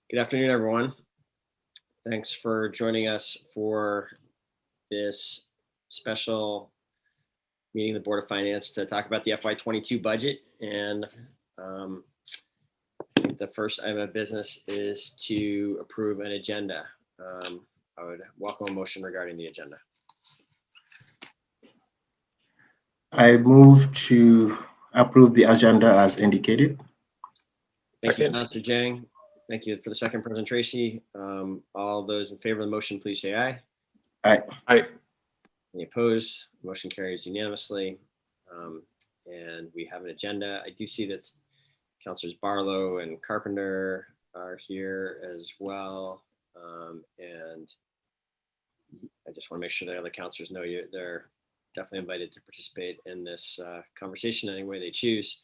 Good afternoon, everyone. Thanks for joining us for this special meeting of the Board of Finance to talk about the FY22 budget. And I think the first item of business is to approve an agenda. I would welcome a motion regarding the agenda. I move to approve the agenda as indicated. Thank you, Councilor Jang. Thank you for the second, President Tracy. All those in favor of the motion, please say aye. Aye. Aye. Any opposed? Motion carries unanimously. And we have an agenda. I do see that Councilors Barlow and Carpenter are here as well. And I just want to make sure that other councilors know they're definitely invited to participate in this conversation any way they choose.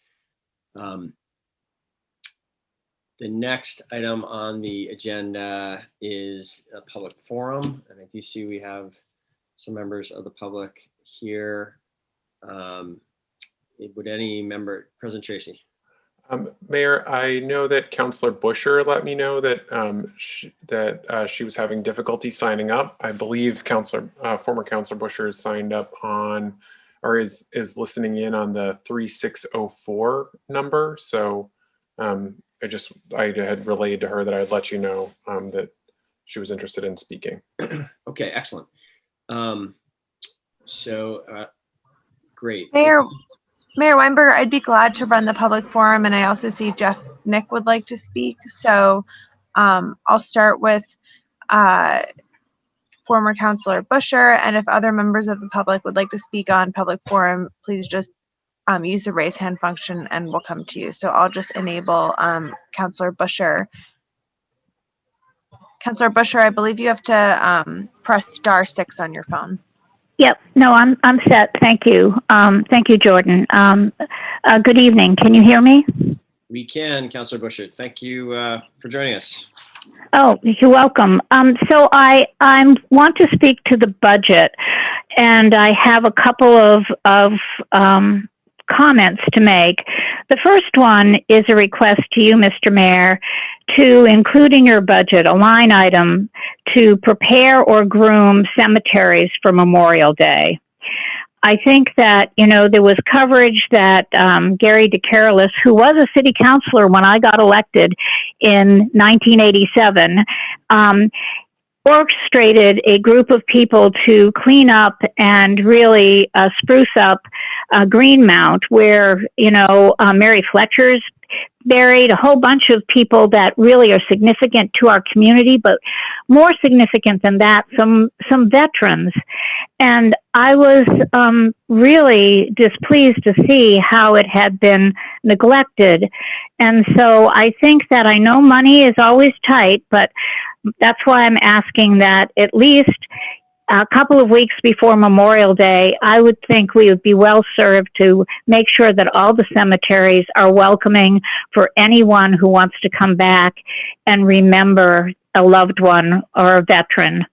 The next item on the agenda is a public forum, and I do see we have some members of the public here. Would any member, President Tracy? Mayor, I know that Councilor Busher let me know that she was having difficulty signing up. I believe former Councilor Busher is signed up on, or is listening in on the 3604 number. So I had relayed to her that I'd let you know that she was interested in speaking. Okay, excellent. Great. Mayor Weinberger, I'd be glad to run the public forum, and I also see Jeff Nick would like to speak. So I'll start with former Councilor Busher, and if other members of the public would like to speak on public forum, please just use the raise hand function and we'll come to you. So I'll just enable Councilor Busher. Councilor Busher, I believe you have to press *6 on your phone. Yep. No, I'm set. Thank you. Thank you, Jordan. Good evening. Can you hear me? We can, Councilor Busher. Thank you for joining us. Oh, you're welcome. So I want to speak to the budget, and I have a couple of comments to make. The first one is a request to you, Mr. Mayor, to include in your budget a line item to prepare or groom cemeteries for Memorial Day. I think that, there was coverage that Gary DeCarolis, who was a city councilor when I got elected in 1987, orchestrated a group of people to clean up and really spruce up Greenmount, where, Mary Fletcher's buried, a whole bunch of people that really are significant to our community, but more significant than that, some veterans. And I was really displeased to see how it had been neglected. And so I think that I know money is always tight, but that's why I'm asking that at least a couple of weeks before Memorial Day, I would think we would be well served to make sure that all the cemeteries are welcoming for anyone who wants to come back and remember a loved one or a veteran.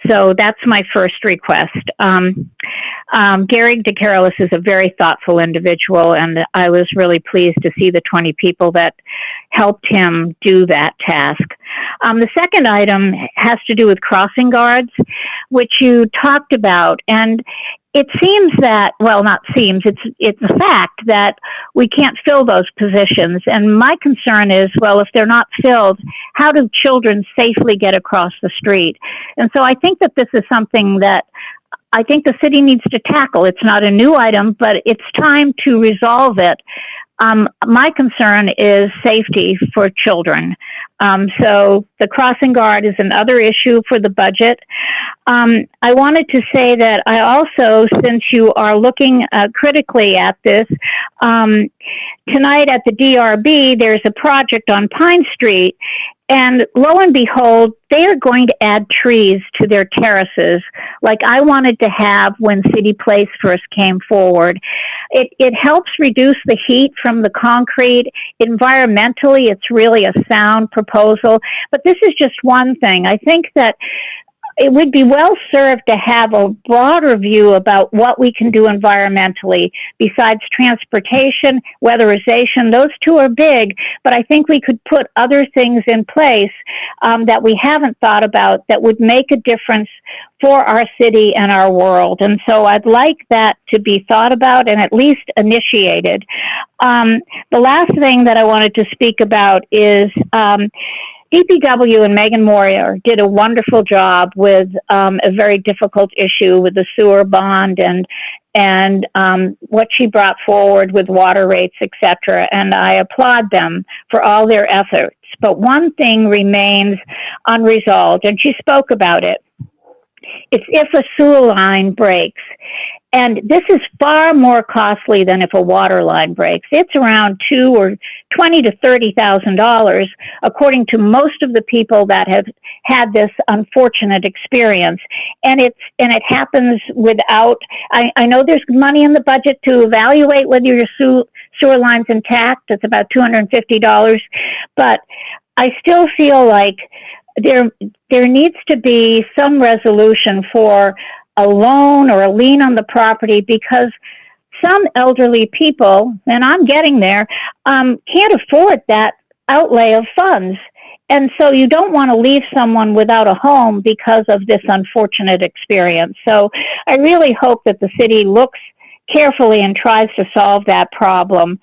So that's my first request. Gary DeCarolis is a very thoughtful individual, and I was really pleased to see the 20 people that helped him do that task. The second item has to do with crossing guards, which you talked about, and it seems that, well, not seems, it's a fact that we can't fill those positions. And my concern is, well, if they're not filled, how do children safely get across the street? And so I think that this is something that I think the city needs to tackle. It's not a new item, but it's time to resolve it. My concern is safety for children. So the crossing guard is another issue for the budget. I wanted to say that I also, since you are looking critically at this, tonight at the DRB, there's a project on Pine Street, and lo and behold, they are going to add trees to their terraces, like I wanted to have when City Place first came forward. It helps reduce the heat from the concrete. Environmentally, it's really a sound proposal. But this is just one thing. I think that it would be well served to have a broader view about what we can do environmentally besides transportation, weatherization. Those two are big, but I think we could put other things in place that we haven't thought about that would make a difference for our city and our world. And so I'd like that to be thought about and at least initiated. The last thing that I wanted to speak about is DPW and Megan Moyer did a wonderful job with a very difficult issue with the sewer bond and what she brought forward with water rates, etc. And I applaud them for all their efforts. But one thing remains unresolved, and she spoke about it. It's if a sewer line breaks. And this is far more costly than if a water line breaks. It's around $20,000 to $30,000, according to most of the people that have had this unfortunate experience. And it happens without. I know there's money in the budget to evaluate whether your sewer line's intact. It's about $250, but I still feel like there needs to be some resolution for a loan or a lien on the property, because some elderly people, and I'm getting there, can't afford that outlay of funds. And so you don't want to leave someone without a home because of this unfortunate experience. So I really hope that the city looks carefully and tries to solve that problem.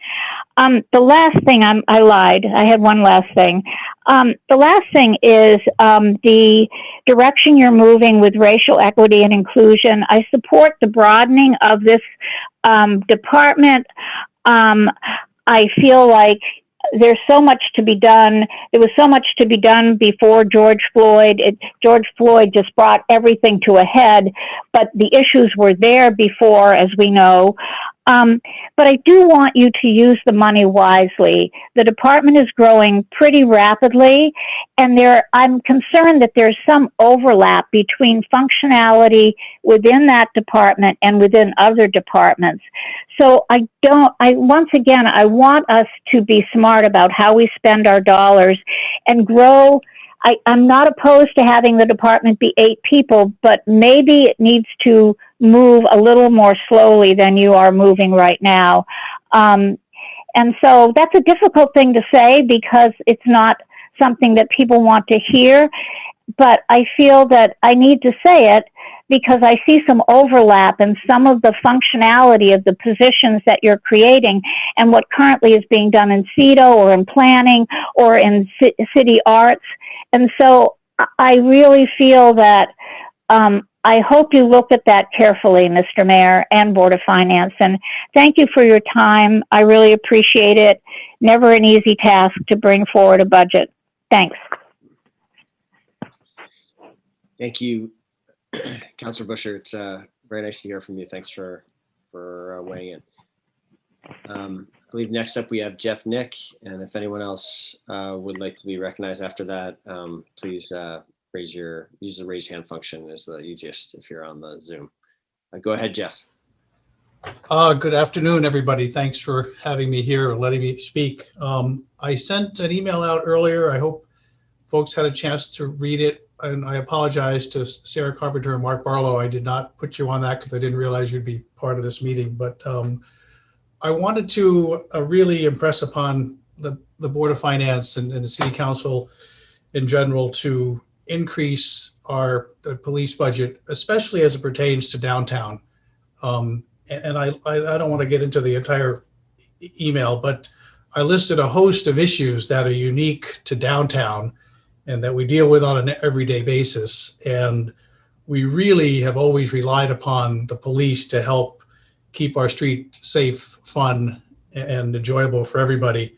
The last thing, I lied. I had one last thing. The last thing is the direction you're moving with racial equity and inclusion. I support the broadening of this department. I feel like there's so much to be done. There was so much to be done before George Floyd. George Floyd just brought everything to a head, but the issues were there before, as we know. But I do want you to use the money wisely. The department is growing pretty rapidly, and I'm concerned that there's some overlap between functionality within that department and within other departments. So once again, I want us to be smart about how we spend our dollars and grow. I'm not opposed to having the department be 8 people, but maybe it needs to move a little more slowly than you are moving right now. And so that's a difficult thing to say because it's not something that people want to hear, but I feel that I need to say it because I see some overlap in some of the functionality of the positions that you're creating and what currently is being done in CEDO or in planning or in city arts. And so I really feel that I hope you look at that carefully, Mr. Mayor and Board of Finance. And thank you for your time. I really appreciate it. Never an easy task to bring forward a budget. Thanks. Thank you, Councilor Busher. It's very nice to hear from you. Thanks for weighing in. I believe next up we have Jeff Nick, and if anyone else would like to be recognized after that, please use the raise hand function is the easiest if you're on the Zoom. Go ahead, Jeff. Good afternoon, everybody. Thanks for having me here and letting me speak. I sent an email out earlier. I hope folks had a chance to read it. And I apologize to Sarah Carpenter and Mark Barlow. I did not put you on that because I didn't realize you'd be part of this meeting. But I wanted to really impress upon the Board of Finance and the City Council in general to increase the police budget, especially as it pertains to downtown. And I don't want to get into the entire email, but I listed a host of issues that are unique to downtown and that we deal with on an everyday basis. And we really have always relied upon the police to help keep our street safe, fun, and enjoyable for everybody.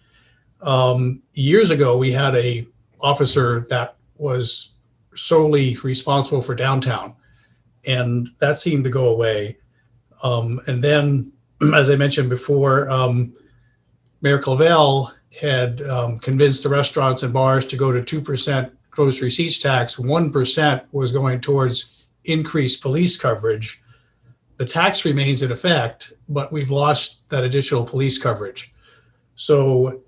Years ago, we had a officer that was solely responsible for downtown, and that seemed to go away. And then, as I mentioned before, Mayor Clavell had convinced the restaurants and bars to go to 2% gross receipts tax. 1% was going towards increased police coverage. The tax remains in effect, but we've lost that additional police coverage. So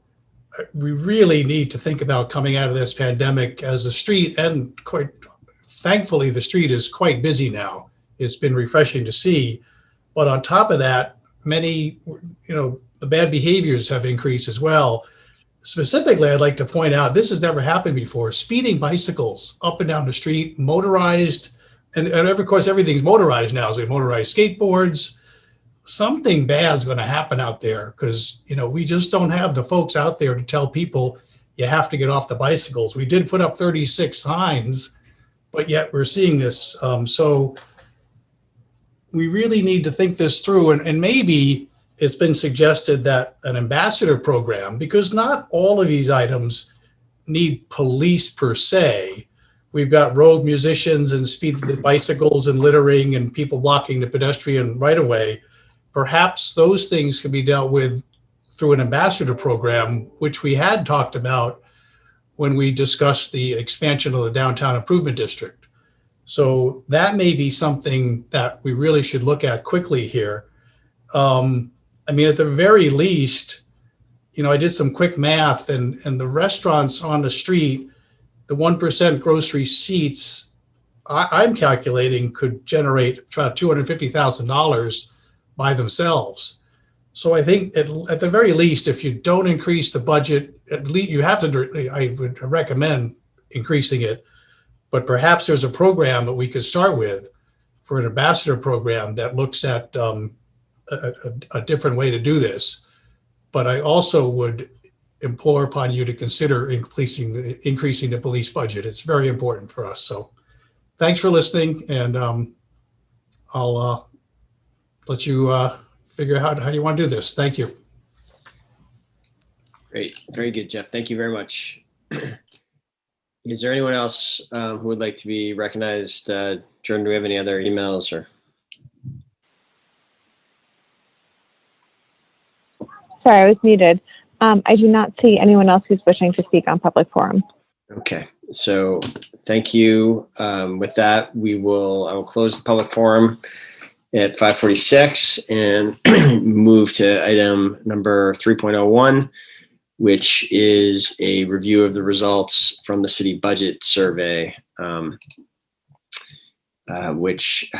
we really need to think about coming out of this pandemic as a street and quite thankfully, the street is quite busy now. It's been refreshing to see. But on top of that, many, the bad behaviors have increased as well. Specifically, I'd like to point out, this has never happened before. Speeding bicycles up and down the street, motorized, and of course, everything's motorized now. So we have motorized skateboards. Something bad's going to happen out there because, we just don't have the folks out there to tell people you have to get off the bicycles. We did put up 36 signs, but yet we're seeing this. So we really need to think this through, and maybe it's been suggested that an ambassador program, because not all of these items need police per se. We've got rogue musicians and speed bicycles and littering and people blocking the pedestrian right of way. Perhaps those things can be dealt with through an ambassador program, which we had talked about when we discussed the expansion of the downtown improvement district. So that may be something that we really should look at quickly here. At the very least, I did some quick math, and the restaurants on the street, the 1% gross receipts, I'm calculating could generate about $250,000 by themselves. So I think at the very least, if you don't increase the budget, at least you have to, I would recommend increasing it, but perhaps there's a program that we could start with for an ambassador program that looks at a different way to do this. But I also would implore upon you to consider increasing the police budget. It's very important for us. So thanks for listening, and I'll let you figure out how you want to do this. Thank you. Great. Very good, Jeff. Thank you very much. Is there anyone else who would like to be recognized? Jordan, do we have any other emails or? Sorry, I was muted. I do not see anyone else who's wishing to speak on public forum. Okay, so thank you. With that, I will close the public forum at 5:46 and move to item number 3.01, which is a review of the results from the city budget survey, which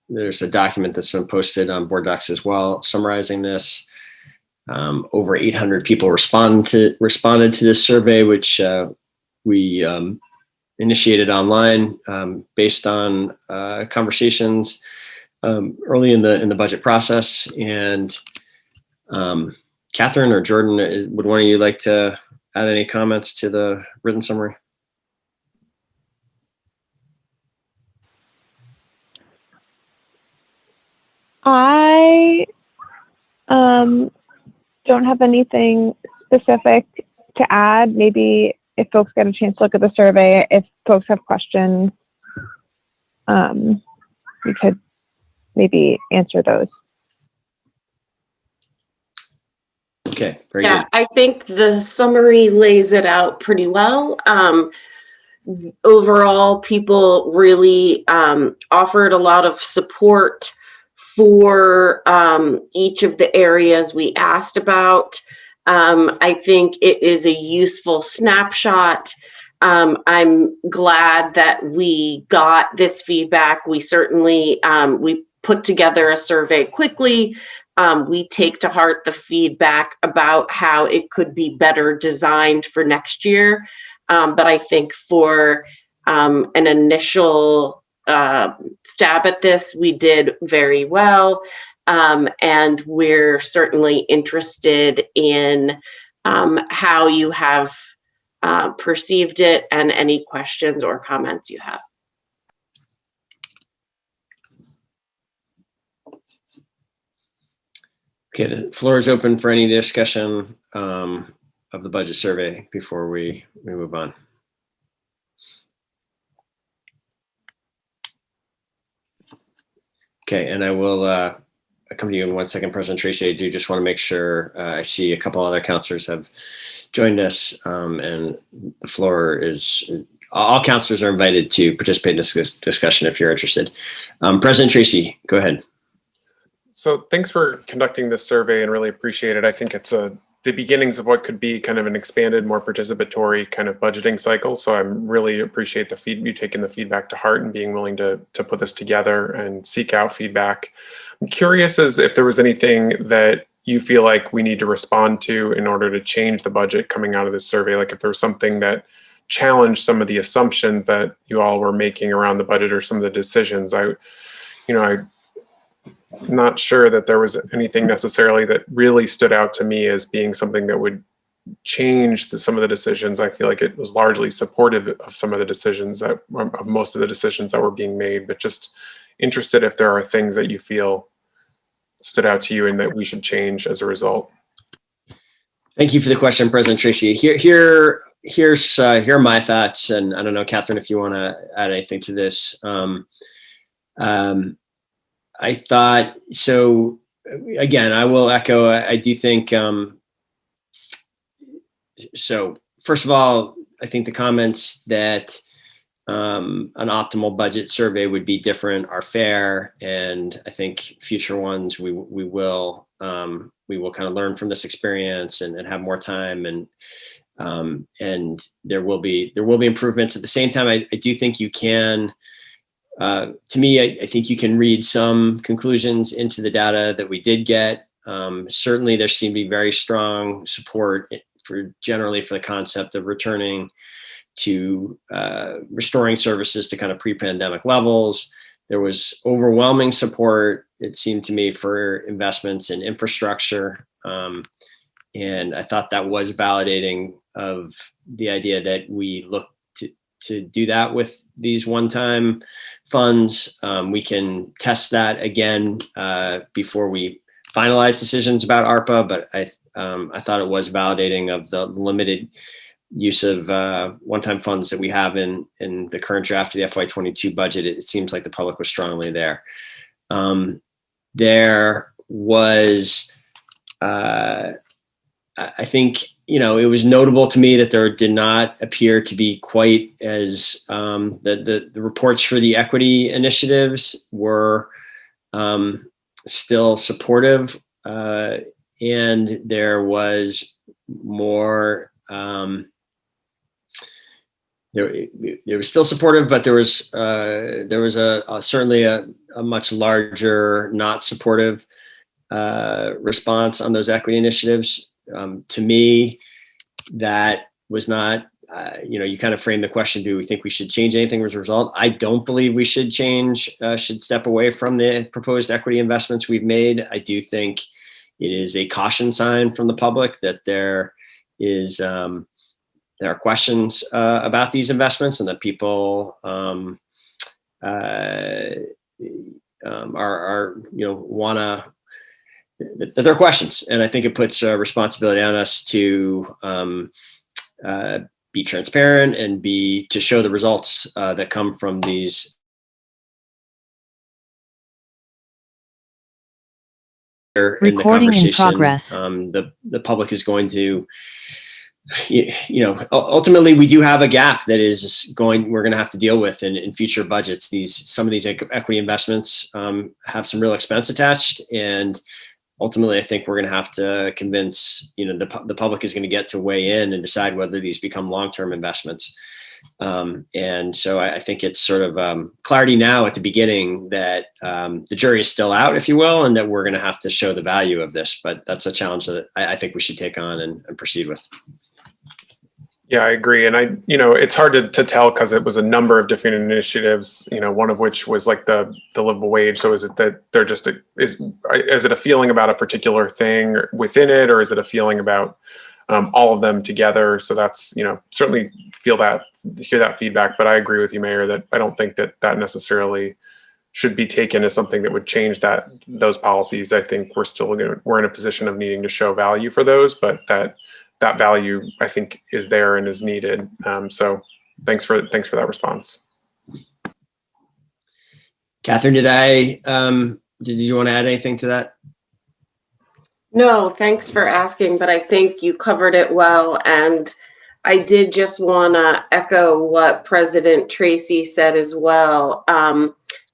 there's a document that's been posted on board docs as well, summarizing this. Over 800 people responded to this survey, which we initiated online based on conversations early in the budget process. And Catherine or Jordan, would one of you like to add any comments to the written summary? I don't have anything specific to add. Maybe if folks get a chance to look at the survey, if folks have questions, we could maybe answer those. Okay, very good. Yeah, I think the summary lays it out pretty well. Overall, people really offered a lot of support for each of the areas we asked about. I think it is a useful snapshot. I'm glad that we got this feedback. We certainly, we put together a survey quickly. We take to heart the feedback about how it could be better designed for next year. But I think for an initial stab at this, we did very well. And we're certainly interested in how you have perceived it and any questions or comments you have. Okay, the floor is open for any discussion of the budget survey before we move on. Okay, and I will come to you in 1 second, President Tracy. I do just want to make sure I see a couple other counselors have joined us, and the floor is, all counselors are invited to participate in this discussion if you're interested. President Tracy, go ahead. So thanks for conducting this survey and really appreciate it. I think it's a the beginnings of what could be kind of an expanded, more participatory kind of budgeting cycle. So I really appreciate you taking the feedback to heart and being willing to put this together and seek out feedback. I'm curious as if there was anything that you feel like we need to respond to in order to change the budget coming out of this survey, like if there was something that challenged some of the assumptions that you all were making around the budget or some of the decisions. I'm not sure that there was anything necessarily that really stood out to me as being something that would change some of the decisions. I feel like it was largely supportive of some of the decisions of most of the decisions that were being made, but just interested if there are things that you feel stood out to you and that we should change as a result. Thank you for the question, President Tracy. Here are my thoughts, and I don't know, Catherine, if you want to add anything to this. I thought, so again, I will echo, I do think, so first of all, I think the comments that an optimal budget survey would be different are fair, and I think future ones we will kind of learn from this experience and have more time, and there will be improvements. At the same time, I do think you can. To me, I think you can read some conclusions into the data that we did get. Certainly, there seemed to be very strong support generally for the concept of returning to restoring services to kind of pre-pandemic levels. There was overwhelming support, it seemed to me, for investments in infrastructure. And I thought that was validating of the idea that we look to do that with these one-time funds. We can test that again before we finalize decisions about ARPA, but I thought it was validating of the limited use of one-time funds that we have in the current draft of the FY22 budget. It seems like the public was strongly there. There was, I think, it was notable to me that there did not appear to be quite as the reports for the equity initiatives were still supportive, and there was more. It was still supportive, but there was certainly a much larger not supportive response on those equity initiatives. To me, that was not, you kind of framed the question, do we think we should change anything as a result? I don't believe we should should step away from the proposed equity investments we've made. I do think it is a caution sign from the public that there are questions about these investments, and that people wanna, that there are questions. And I think it puts a responsibility on us to be transparent and to show the results that come from these. Recording in progress. The public is going to, ultimately we do have a gap that we're going to have to deal with in future budgets. Some of these equity investments have some real expense attached, and ultimately I think we're going to have to convince, the public is going to get to weigh in and decide whether these become long-term investments. And so I think it's sort of clarity now at the beginning that the jury is still out, if you will, and that we're going to have to show the value of this. But that's a challenge that I think we should take on and proceed with. Yeah, I agree. And it's hard to tell because it was a number of different initiatives, one of which was like the livable wage. So is it that they're is it a feeling about a particular thing within it, or is it a feeling about all of them together? So that's, certainly hear that feedback, but I agree with you, Mayor, that I don't think that necessarily should be taken as something that would change those policies. I think we're in a position of needing to show value for those, but that value, I think, is there and is needed. So thanks for that response. Catherine, did you want to add anything to that? No, thanks for asking, but I think you covered it well. And I did just want to echo what President Tracy said as well.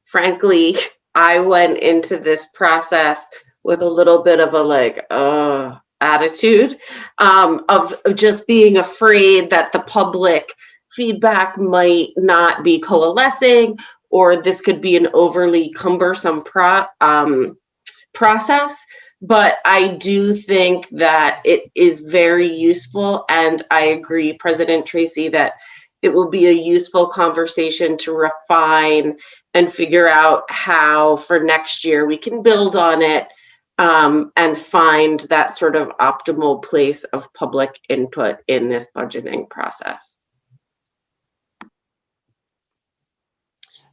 Frankly, I went into this process with a little bit of a attitude of just being afraid that the public feedback might not be coalescing, or this could be an overly cumbersome process. But I do think that it is very useful, and I agree, President Tracy, that it will be a useful conversation to refine and figure out how for next year we can build on it and find that sort of optimal place of public input in this budgeting process.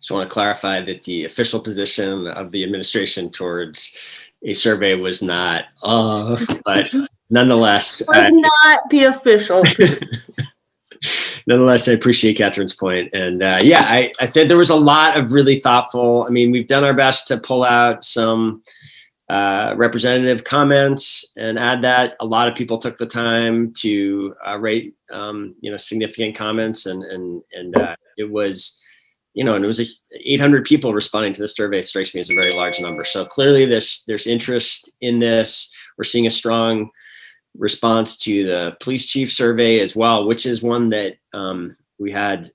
Just want to clarify that the official position of the administration towards a survey was not, but nonetheless. Would not be official. Nonetheless, I appreciate Catherine's point. And yeah, I think there was a lot of really thoughtful, I mean, we've done our best to pull out some representative comments and add that. A lot of people took the time to rate, significant comments, and it was, and it was 800 people responding to the survey. It strikes me as a very large number. So clearly there's interest in this. We're seeing a strong response to the police chief survey as well, which is one that we had,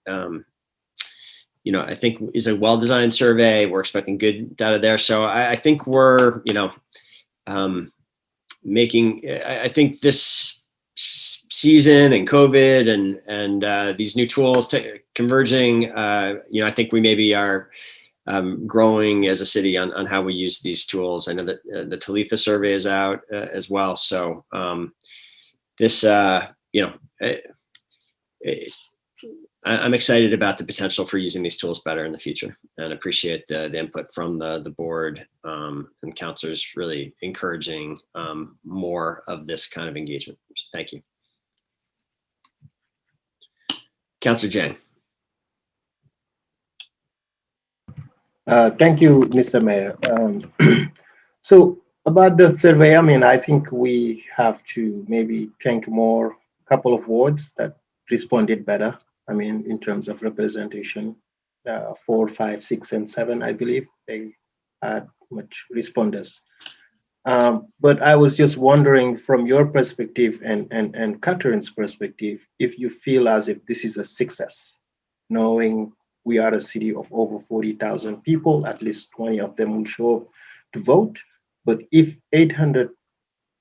I think is a well-designed survey. We're expecting good data there. So I think we're, I think this season and COVID and these new tools converging, I think we maybe are growing as a city on how we use these tools. I know that the Talitha survey is out as well. So this, I'm excited about the potential for using these tools better in the future, and appreciate the input from the board and counselors really encouraging more of this kind of engagement. Thank you. Councilor Jang. Thank you, Mr. Mayor. So about the survey, I think we have to maybe think more, a couple of wards that responded better. In terms of representation, 4, 5, 6, and 7, I believe they had much responders. But I was just wondering from your perspective and Catherine's perspective, if you feel as if this is a success, knowing we are a city of over 40,000 people, at least 20 of them will show up to vote. But if 800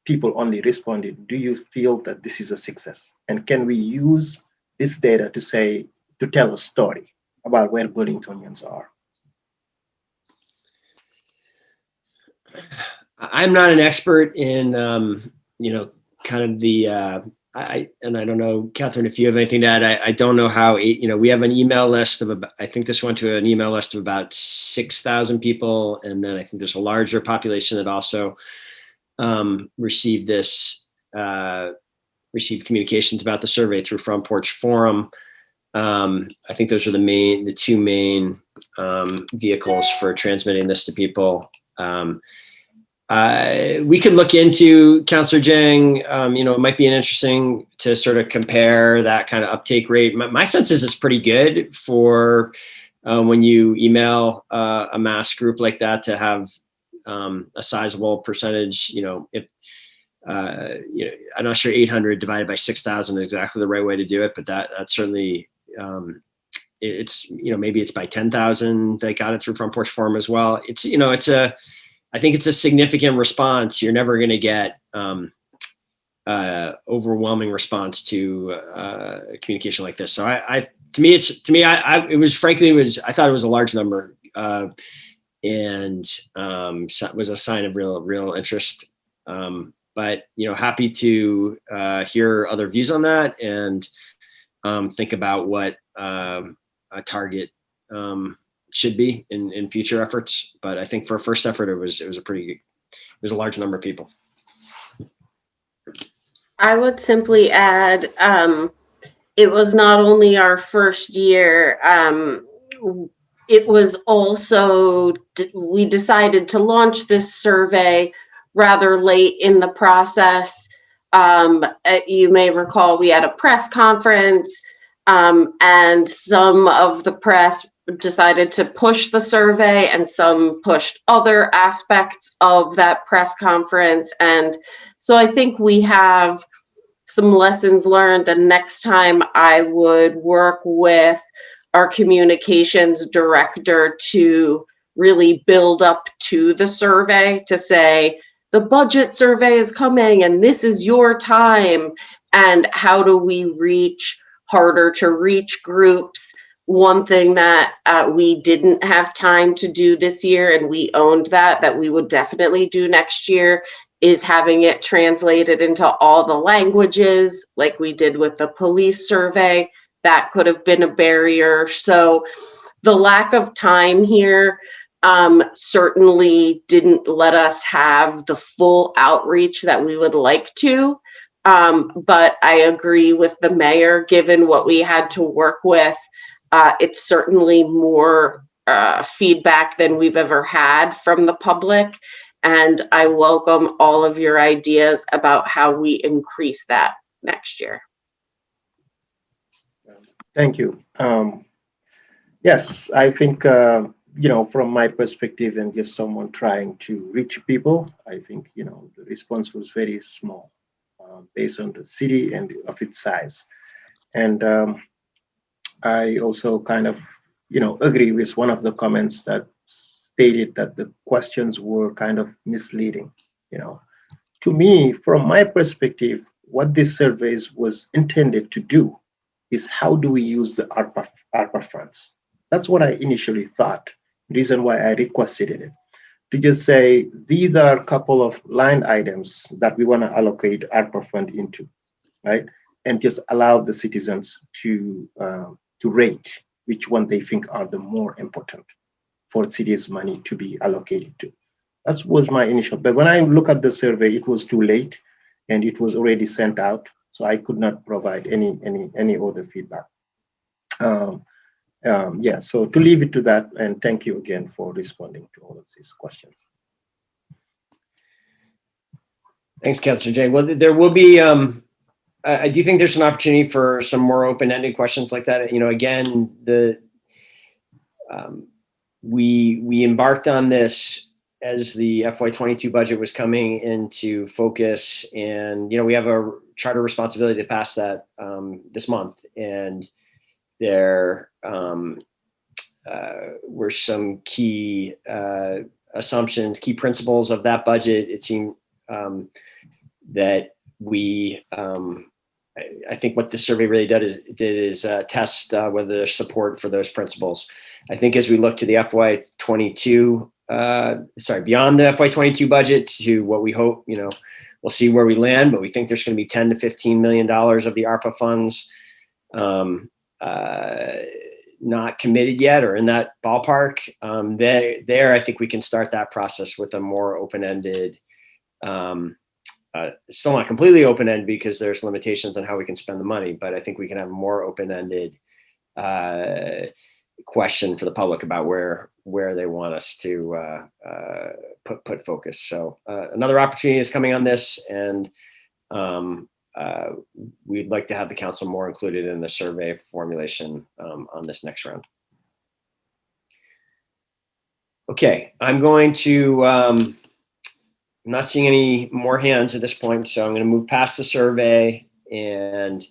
people only responded, do you feel that this is a success? And can we use this data to tell a story about where Burlingtonians are? I'm not an expert in, kind of the, I don't know, Catherine, if you have anything to add. I don't know how, we have an email list of about, I think this went to an email list of about 6,000 people. And then I think there's a larger population that also received communications about the survey through Front Porch Forum. I think those are the two main vehicles for transmitting this to people. We could look into, Councilor Jang, it might be interesting to sort of compare that kind of uptake rate. My sense is it's pretty good for when you email a mass group like that to have a sizable percentage, if I'm not sure 800 divided by 6,000 is exactly the right way to do it, but that's certainly, it's, maybe it's by 10,000 that got it through Front Porch Forum as well. It's, I think it's a significant response. You're never going to get overwhelming response to communication like this. So I thought it was a large number and was a sign of real interest. But happy to hear other views on that and think about what a target should be in future efforts. But I think for a first effort, it was a large number of people. I would simply add, it was not only our first year, it was also, we decided to launch this survey rather late in the process. You may recall we had a press conference and some of the press decided to push the survey, and some pushed other aspects of that press conference. And so I think we have some lessons learned, and next time I would work with our communications director to really build up to the survey, to say, the budget survey is coming and this is your time. And how do we reach harder to reach groups? One thing that we didn't have time to do this year, and we owned that we would definitely do next year, is having it translated into all the languages like we did with the police survey. That could have been a barrier. So the lack of time here certainly didn't let us have the full outreach that we would like to. But I agree with the mayor, given what we had to work with, it's certainly more feedback than we've ever had from the public. And I welcome all of your ideas about how we increase that next year. Thank you. Yes, I think, from my perspective and just someone trying to reach people, I think, the response was very small based on the city and of its size. And I also kind of, agree with one of the comments that stated that the questions were kind of misleading. To me, from my perspective, what this survey was intended to do is how do we use the ARPA funds? That's what I initially thought. Reason why I requested it, to just say these are a couple of line items that we want to allocate ARPA fund into, right? And just allow the citizens to rate which one they think are the more important for city's money to be allocated to. That was my initial, but when I look at the survey, it was too late and it was already sent out. So I could not provide any other feedback. So to leave it to that, and thank you again for responding to all of these questions. Thanks, Councilor Jay. Well, there will be, I do think there's an opportunity for some more open-ended questions like that. Again, we embarked on this as the FY22 budget was coming into focus, and we have a charter responsibility to pass that this month, and there were some key assumptions, key principles of that budget. It seemed that we, I think what the survey really did is test whether there's support for those principles. I think as we look to the FY22, beyond the FY22 budget to what we hope, we'll see where we land, but we think there's going to be $10 to $15 million of the ARPA funds not committed yet or in that ballpark. There, I think we can start that process with a more open-ended, still not completely open-ended because there's limitations on how we can spend the money, but I think we can have a more open-ended question for the public about where they want us to put focus. So another opportunity is coming on this, and we'd like to have the council more included in the survey formulation on this next round. Okay, I'm going to, I'm not seeing any more hands at this point, so I'm going to move past the survey and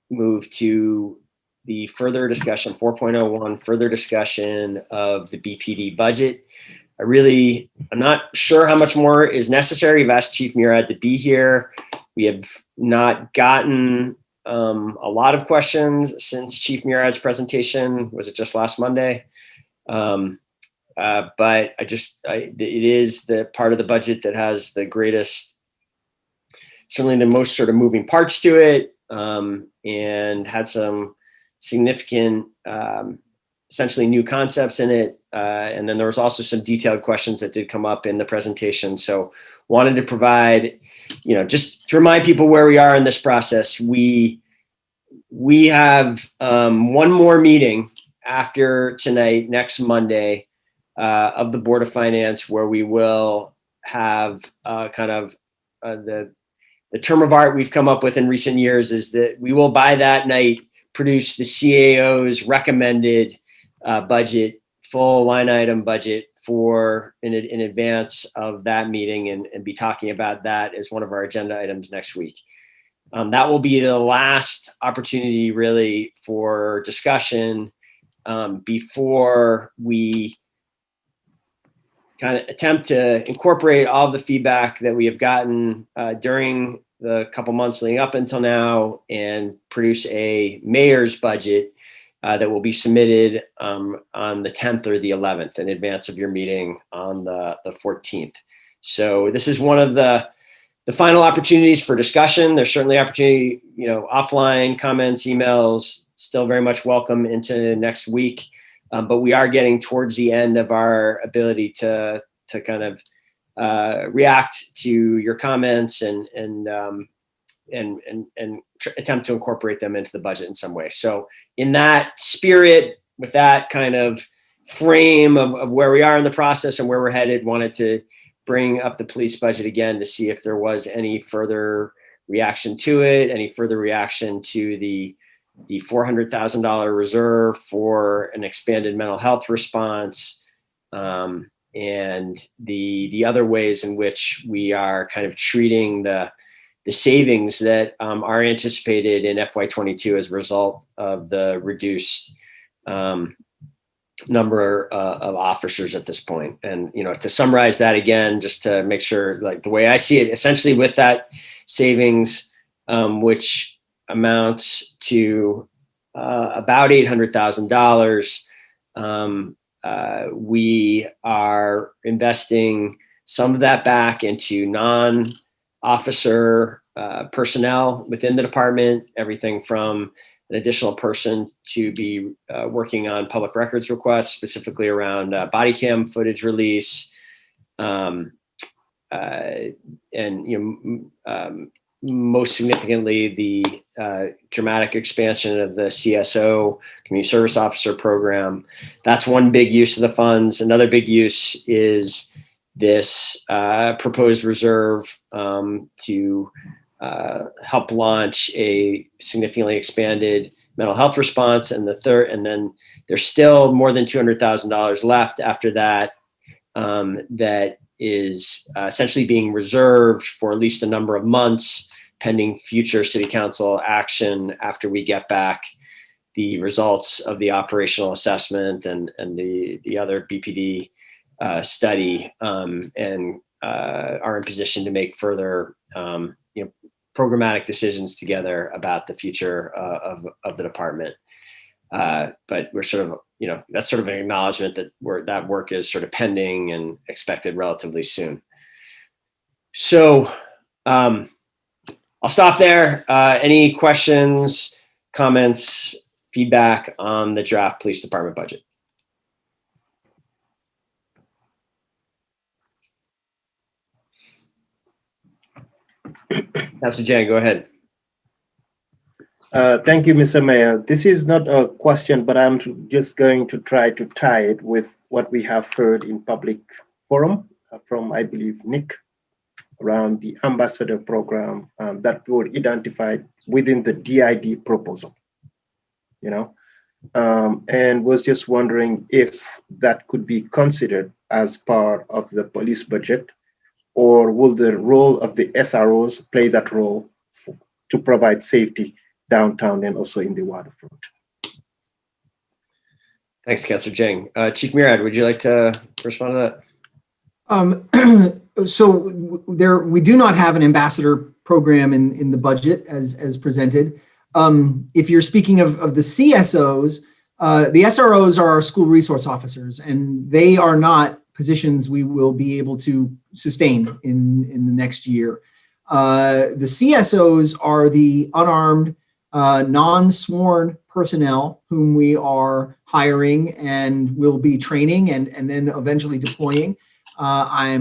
move to the further discussion, 4.01, further discussion of the BPD budget. I'm not sure how much more is necessary. I've asked Chief Murad to be here. We have not gotten a lot of questions since Chief Murad's presentation. Was it just last Monday? But it is the part of the budget that has the greatest, certainly the most sort of moving parts to it, and had some significant, essentially new concepts in it. And then there was also some detailed questions that did come up in the presentation. So wanted to provide, just to remind people where we are in this process. We have one more meeting after tonight, next Monday, of the Board of Finance, where we will have the term of art we've come up with in recent years is that we will by that night produce the CAO's recommended budget, full line item budget for in advance of that meeting, and be talking about that as one of our agenda items next week. That will be the last opportunity really for discussion before we kind of attempt to incorporate all the feedback that we have gotten during the couple months leading up until now and produce a mayor's budget that will be submitted on the 10th or the 11th in advance of your meeting on the 14th. So this is one of the final opportunities for discussion. There's certainly opportunity, offline comments, emails, still very much welcome into next week. But we are getting towards the end of our ability to kind of react to your comments and attempt to incorporate them into the budget in some way. So in that spirit, with that kind of frame of where we are in the process and where we're headed, wanted to bring up the police budget again to see if there was any further reaction to it, any further reaction to the $400,000 reserve for an expanded mental health response, and the other ways in which we are kind of treating the savings that are anticipated in FY22 as a result of the reduced number of officers at this point. And, to summarize that again, just to make sure, like the way I see it, essentially with that savings, which amounts to about $800,000, we are investing some of that back into non-officer personnel within the department, everything from an additional person to be working on public records requests, specifically around body cam footage release, most significantly, the dramatic expansion of the CSO, Community Service Officer program. That's one big use of the funds. Another big use is this proposed reserve to help launch a significantly expanded mental health response. And then there's still more than $200,000 left after that, that is essentially being reserved for at least a number of months pending future city council action after we get back the results of the operational assessment and the other BPD study, and are in position to make further programmatic decisions together about the future of the department. But we're sort of, that's sort of an acknowledgement that that work is sort of pending and expected relatively soon. So I'll stop there. Any questions, comments, feedback on the draft police department budget? Councilor Jan, go ahead. Thank you, Mr. Mayor. This is not a question, but I'm just going to try to tie it with what we have heard in public forum from, I believe, Nick, around the ambassador program that were identified within the DID proposal, and was just wondering if that could be considered as part of the police budget, or will the role of the SROs play that role to provide safety downtown and also in the waterfront? Thanks, Councilor Jang. Chief Murad, would you like to respond to that? So we do not have an ambassador program in the budget as presented. If you're speaking of the CSOs, the SROs are our school resource officers, and they are not positions we will be able to sustain in the next year. The CSOs are the unarmed, non-sworn personnel whom we are hiring and will be training and then eventually deploying. I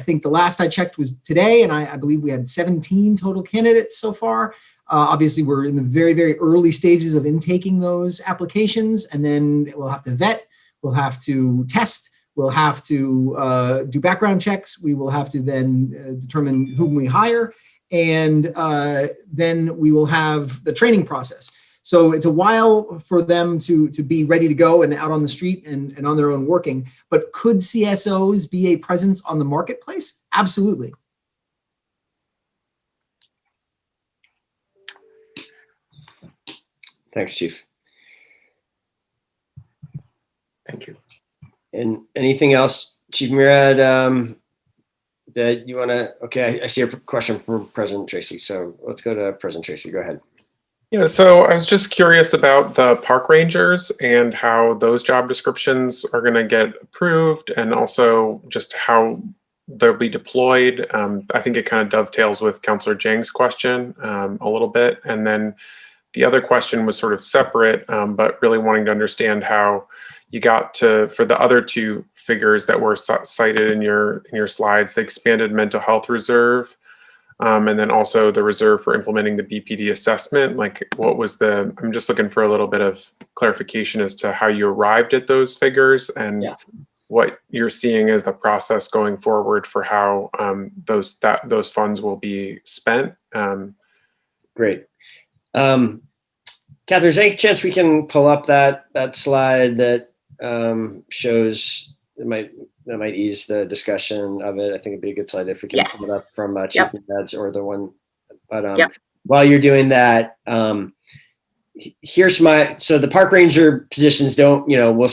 think the last I checked was today, and I believe we had 17 total candidates so far. Obviously, we're in the very, very early stages of intaking those applications, and then we'll have to vet, we'll have to test, we'll have to do background checks, we will have to then determine whom we hire, and then we will have the training process. So it's a while for them to be ready to go and out on the street and on their own working. But could CSOs be a presence on the marketplace? Absolutely. Thanks, Chief. Thank you. And anything else, Chief Murad, that you want to? Okay, I see a question from President Tracy. So let's go to President Tracy. Go ahead. Yeah, so I was just curious about the park rangers and how those job descriptions are going to get approved, and also just how they'll be deployed. I think it kind of dovetails with Councilor Jang's question a little bit. And then the other question was sort of separate, but really wanting to understand how you got to, for the other two figures that were cited in your slides, the expanded mental health reserve, and then also the reserve for implementing the BPD assessment. Like, what was the, I'm just looking for a little bit of clarification as to how you arrived at those figures and what you're seeing as the process going forward for how those funds will be spent. Great. Catherine, is there any chance we can pull up that slide that shows, that might ease the discussion of it? I think it'd be a good slide if we can pull it up from Chief Murad or the one. But while you're doing that, here's so the park ranger positions don't, well,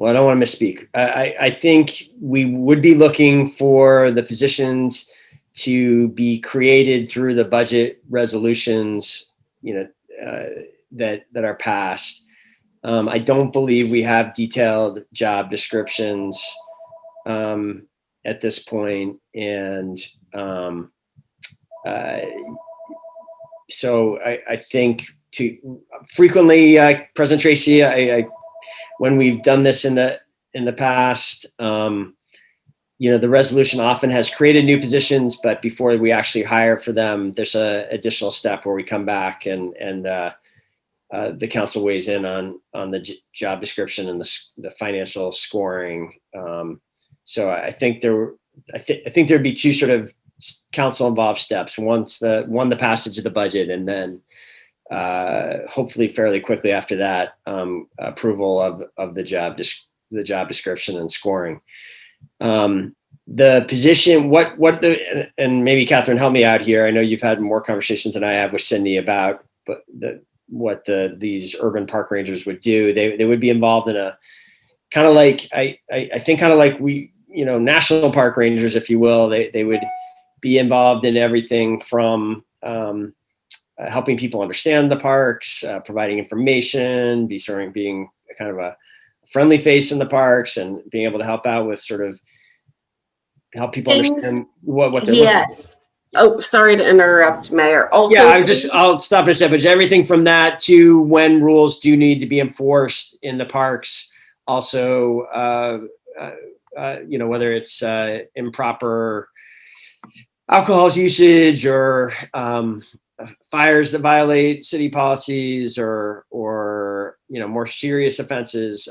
I don't want to misspeak. I think we would be looking for the positions to be created through the budget resolutions, that are passed. I don't believe we have detailed job descriptions at this point, and so I think frequently, President Tracy, when we've done this in the past, the resolution often has created new positions, but before we actually hire for them, there's a additional step where we come back and the council weighs in on the job description and the financial scoring. So I think there'd be two sort of council involved steps. The passage of the budget, and then hopefully fairly quickly after that, approval of the job description and scoring. The position, and maybe Catherine, help me out here. I know you've had more conversations than I have with Cindy about what these urban park rangers would do. They would be involved in a kind of like, I think kind of like national park rangers, if you will. They would be involved in everything from helping people understand the parks, providing information, being kind of a friendly face in the parks, and being able to help out with help people understand what they're looking for. Oh, sorry to interrupt, Mayor. Also, I'll stop in a second. But everything from that to when rules do need to be enforced in the parks. Also, whether it's improper alcohol usage or fires that violate city policies or more serious offenses,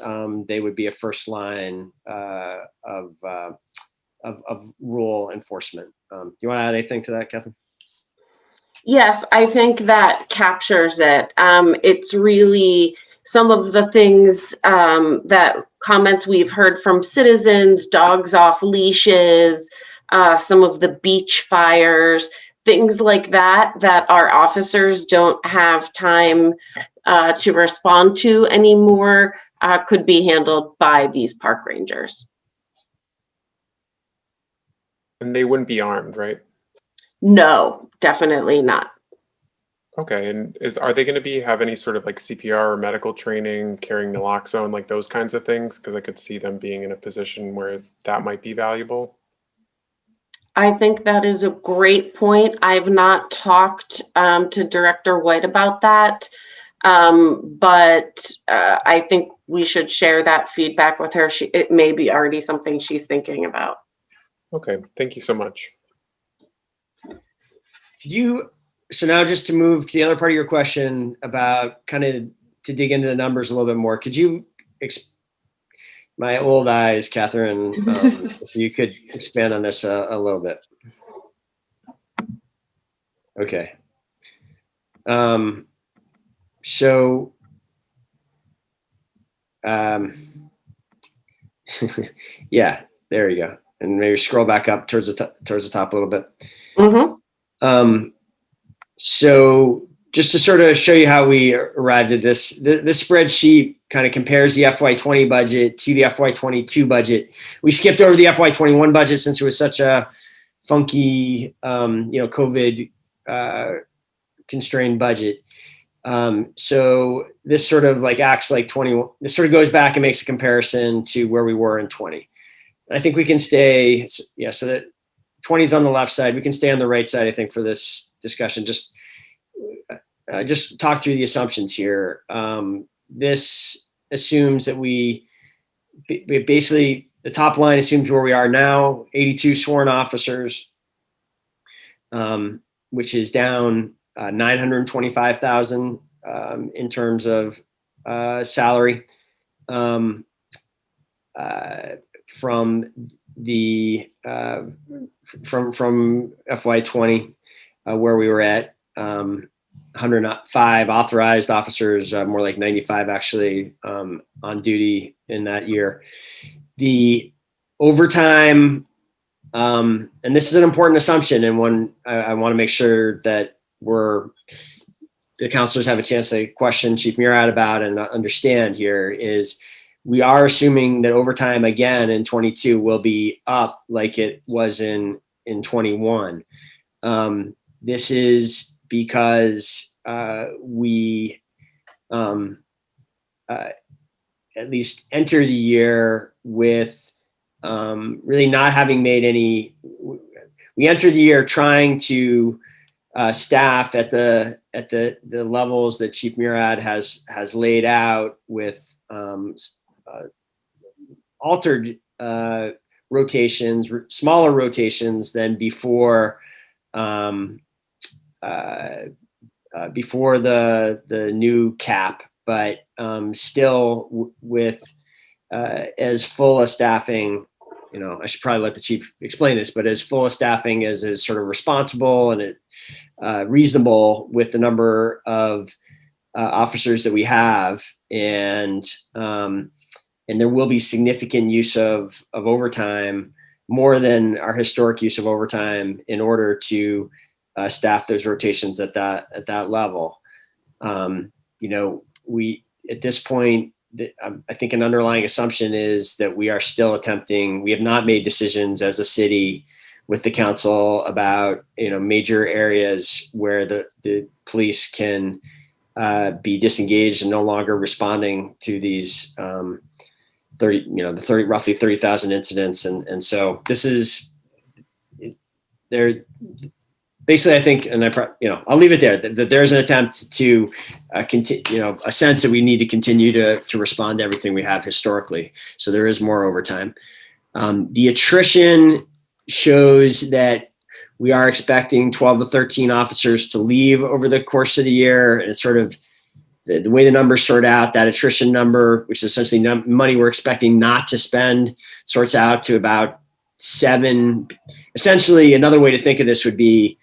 they would be a first line of rule enforcement. Do you want to add anything to that, Catherine? Yes, I think that captures it. It's really some of the things that comments we've heard from citizens, dogs off leashes, some of the beach fires, things like that our officers don't have time to respond to anymore, could be handled by these park rangers. And they wouldn't be armed, right? No, definitely not. Okay, and are they going to have any sort of like CPR or medical training, carrying naloxone, like those kinds of things? Because I could see them being in a position where that might be valuable. I think that is a great point. I've not talked to Director White about that, but I think we should share that feedback with her. It may be already something she's thinking about. Okay, thank you so much. So now just to move to the other part of your question about kind of to dig into the numbers a little bit more, could you, my old eyes, Catherine, if you could expand on this a little bit. Okay. So, yeah, there you go. And maybe scroll back up towards the top a little bit. Mm-hmm. So just to sort of show you how we arrived at this, this spreadsheet kind of compares the FY20 budget to the FY22 budget. We skipped over the FY21 budget since it was such a funky, COVID constrained budget. So this sort of like acts like 21. This sort of goes back and makes a comparison to where we were in 20. I think we can stay, so that 20 is on the left side. We can stay on the right side, I think, for this discussion. Just talk through the assumptions here. This assumes that we basically, the top line assumes where we are now, 82 sworn officers, which is down 925,000 in terms of salary from the from FY20 where we were at 105 authorized officers, more like 95 actually on duty in that year. The overtime, and this is an important assumption, and one I want to make sure that the counselors have a chance to question Chief Murad about and understand here, is we are assuming that overtime again in 22 will be up like it was in 21. This is because we at least enter the year with really not having made any. We enter the year trying to staff at the levels that Chief Murad has laid out with altered rotations, smaller rotations than before. Before the new cap, but still with as full a staffing. I should probably let the chief explain this, but as full a staffing as is sort of responsible and reasonable with the number of officers that we have, and there will be significant use of overtime, more than our historic use of overtime, in order to staff those rotations at that level. We at this point, I think an underlying assumption is that we are still attempting. We have not made decisions as a city with the council about major areas where the police can be disengaged and no longer responding to these roughly 30,000 incidents, and so this is there. Basically, I think, and I'll leave it there, that there's an attempt to continue, a sense that we need to continue to respond to everything we have historically. So there is more overtime. The attrition shows that we are expecting 12 to 13 officers to leave over the course of the year. And it's sort of the way the numbers sort out, that attrition number, which is essentially money we're expecting not to spend, sorts out to about 7. Essentially, another way to think of this would be,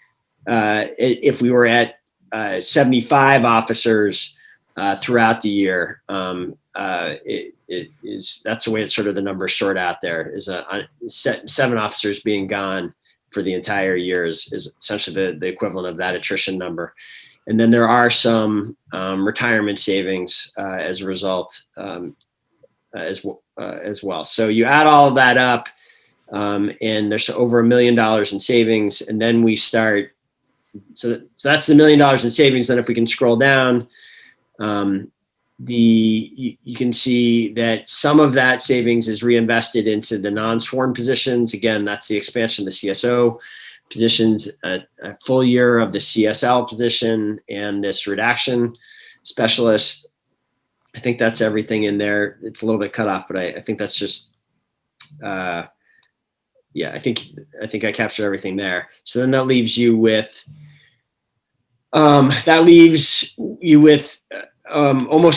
if we were at 75 officers throughout the year, that's the way it's sort of the numbers sort out there, is 7 officers being gone for the entire year is essentially the equivalent of that attrition number. And then there are some retirement savings as a result as well. So you add all of that up, and there's over $1 million in savings, and then we start. So that's the $1 million in savings. Then if we can scroll down, you can see that some of that savings is reinvested into the non-sworn positions. Again, that's the expansion of the CSO positions, a full year of the CSL position, and this redaction specialist. I think that's everything in there. It's a little bit cut off, but I think that's just, I think I captured everything there. So then that leaves you with, almost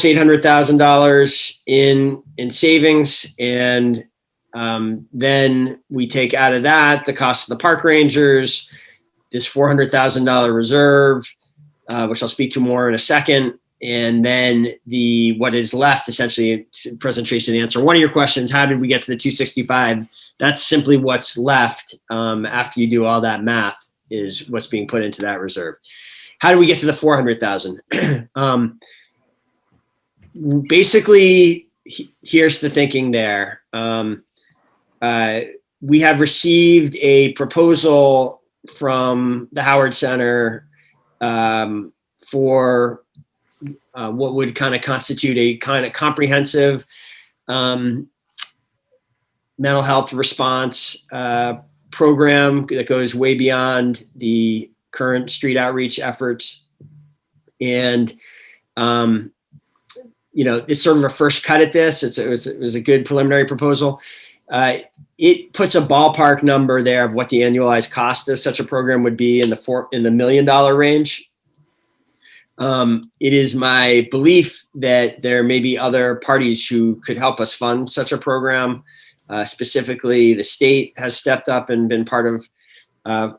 $800,000 in savings, and then we take out of that the cost of the park rangers, this $400,000 reserve, which I'll speak to more in a second. And then what is left, essentially, President Tracy, to answer one of your questions, how did we get to the 265? That's simply what's left after you do all that math, is what's being put into that reserve. How do we get to the 400,000? Basically, here's the thinking there. We have received a proposal from the Howard Center for what would kind of constitute a kind of comprehensive mental health response program that goes way beyond the current street outreach efforts. And, it's sort of a first cut at this. It was a good preliminary proposal. It puts a ballpark number there of what the annualized cost of such a program would be in the $1 million range. It is my belief that there may be other parties who could help us fund such a program. Specifically, the state has stepped up and been part of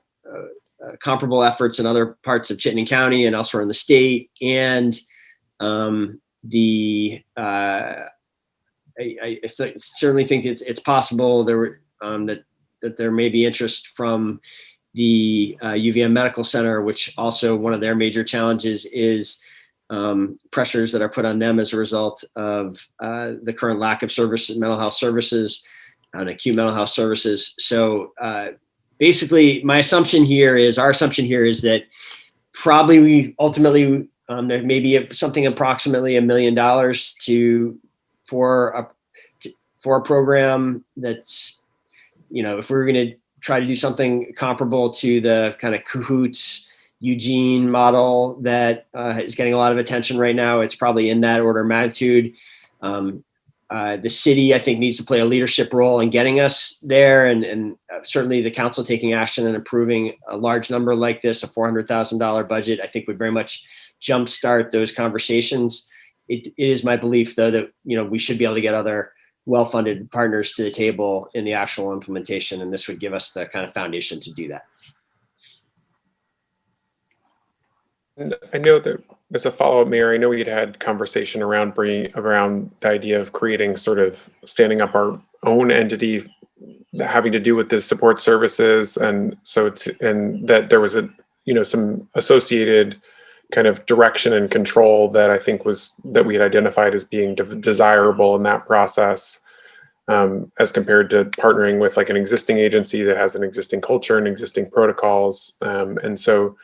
comparable efforts in other parts of Chittenden County and elsewhere in the state. And I certainly think it's possible that there may be interest from the UVM Medical Center, which also one of their major challenges is pressures that are put on them as a result of the current lack of mental health services and acute mental health services. So basically, our assumption here is that probably we ultimately there may be something approximately $1 million for a program that's, if we're going to try to do something comparable to the kind of Cahoots Eugene model that is getting a lot of attention right now, it's probably in that order of magnitude. The city, I think, needs to play a leadership role in getting us there, and certainly the council taking action and approving a large number like this, a $400,000 budget, I think would very much jumpstart those conversations. It is my belief, though, that we should be able to get other well-funded partners to the table in the actual implementation, and this would give us the kind of foundation to do that. And I know that as a follow-up, Mayor, I know we had conversation around the idea of creating, sort of standing up our own entity having to do with the support services, and that there was some associated kind of direction and control that I think that we had identified as being desirable in that process, as compared to partnering with like an existing agency that has an existing culture and existing protocols. And so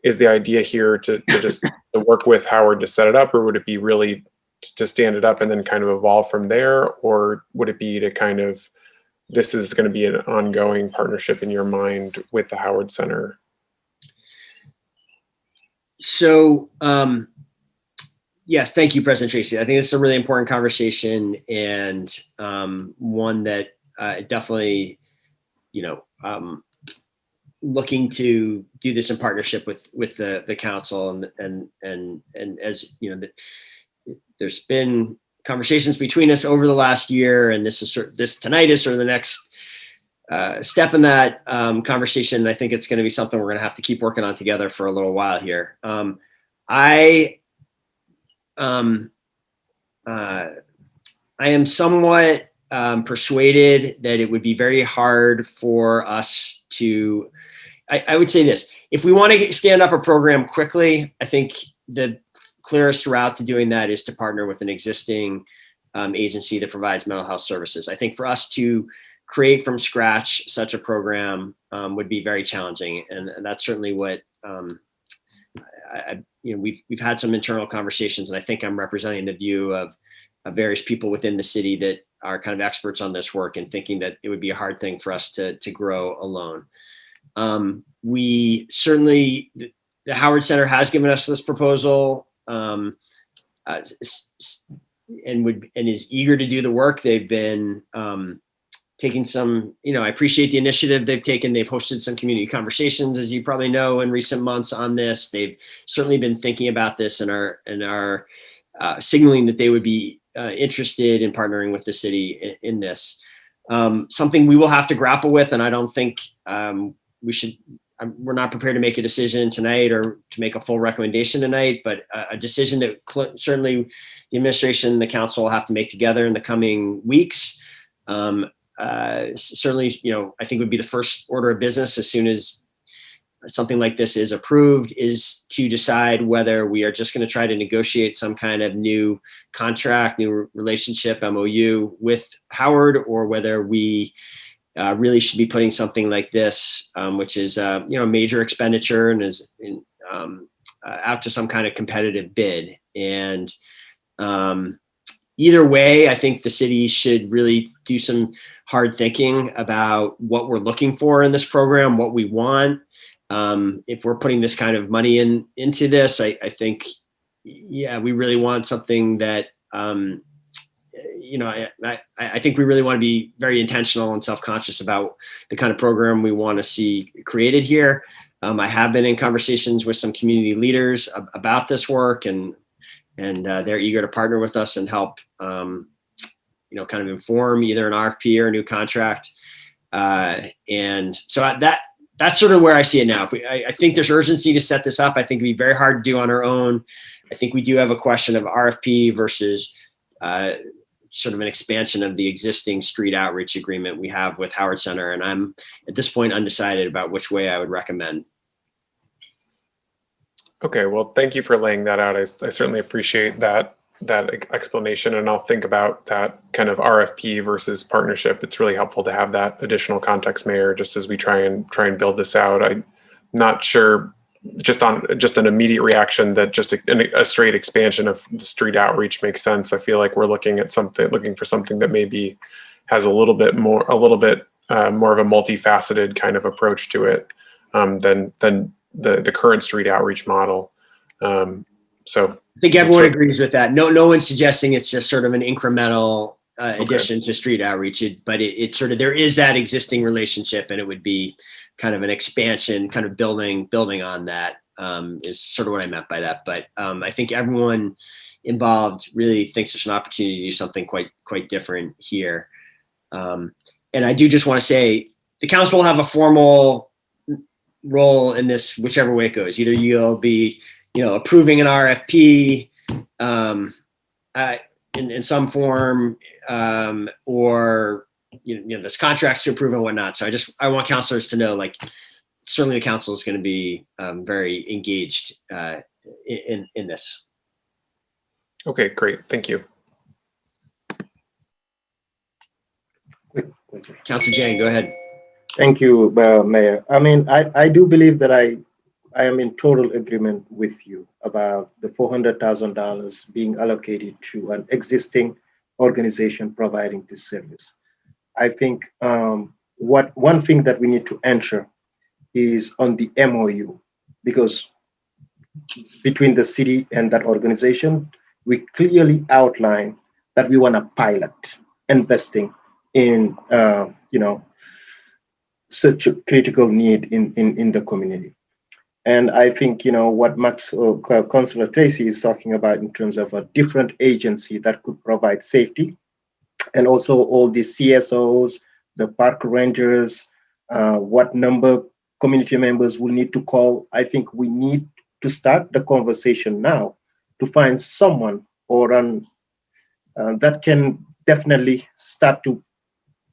is the idea here to just to work with Howard to set it up, or would it be really to stand it up and then kind of evolve from there? Or would it be to kind of, this is going to be an ongoing partnership in your mind with the Howard Center? So, yes, thank you, President Tracy. I think this is a really important conversation, and one that definitely, looking to do this in partnership with the council, and as there's been conversations between us over the last year, and this tonight is sort of the next step in that conversation. I think it's going to be something we're going to have to keep working on together for a little while here. I am somewhat persuaded that it would be very hard for us to, I would say this, if we want to stand up a program quickly, I think the clearest route to doing that is to partner with an existing agency that provides mental health services. I think for us to create from scratch such a program would be very challenging, and that's certainly what we've had some internal conversations, and I think I'm representing the view of various people within the city that are kind of experts on this work, and thinking that it would be a hard thing for us to grow alone. We certainly, the Howard Center has given us this proposal and is eager to do the work. They've been taking some, I appreciate the initiative they've taken. They've hosted some community conversations, as you probably know, in recent months on this. They've certainly been thinking about this and are signaling that they would be interested in partnering with the city in this. Something we will have to grapple with, and I don't think I we're not prepared to make a decision tonight or to make a full recommendation tonight, but a decision that certainly the administration and the council will have to make together in the coming weeks. Certainly, I think would be the first order of business as soon as something like this is approved, is to decide whether we are just going to try to negotiate some kind of new contract, new relationship, MOU with Howard, or whether we really should be putting something like this, which is a major expenditure and is out to some kind of competitive bid. And either way, I think the city should really do some hard thinking about what we're looking for in this program, what we want. If we're putting this kind of money into this, I think, we really want something that, I think we really want to be very intentional and self-conscious about the kind of program we want to see created here. I have been in conversations with some community leaders about this work, and they're eager to partner with us and help, kind of inform either an RFP or a new contract. And so that's sort of where I see it now. I think there's urgency to set this up. I think it'd be very hard to do on our own. I think we do have a question of RFP versus sort of an expansion of the existing street outreach agreement we have with Howard Center. And I'm at this point undecided about which way I would recommend. Okay, well, thank you for laying that out. I certainly appreciate that explanation, and I'll think about that kind of RFP versus partnership. It's really helpful to have that additional context, Mayor, just as we try and build this out. I'm not sure, just an immediate reaction, that just a straight expansion of the street outreach makes sense. I feel like we're looking for something that maybe has a little bit more of a multifaceted kind of approach to it than the current street outreach model. So I think everyone agrees with that. No one's suggesting it's just sort of an incremental addition to street outreach, but it sort of, there is that existing relationship, and it would be kind of an expansion, kind of building on that, is sort of what I meant by that. But I think everyone involved really thinks there's an opportunity to do something quite different here. And I do just want to say the council will have a formal role in this, whichever way it goes. Either you'll be approving an RFP in some form, or there's contracts to approve and whatnot. So I want councilors to know, like, certainly the council is going to be very engaged in this. Okay, great. Thank you. Councilor Jang, go ahead. Thank you, Mayor. I mean, I do believe that I am in total agreement with you about the $400,000 being allocated to an existing organization providing this service. I think one thing that we need to ensure is on the MOU, because between the city and that organization, we clearly outline that we want to pilot investing in such a critical need in the community. And I think, what Councilor Tracy is talking about in terms of a different agency that could provide safety, and also all the CSOs, the park rangers, what number community members will need to call. I think we need to start the conversation now to find someone that can definitely start to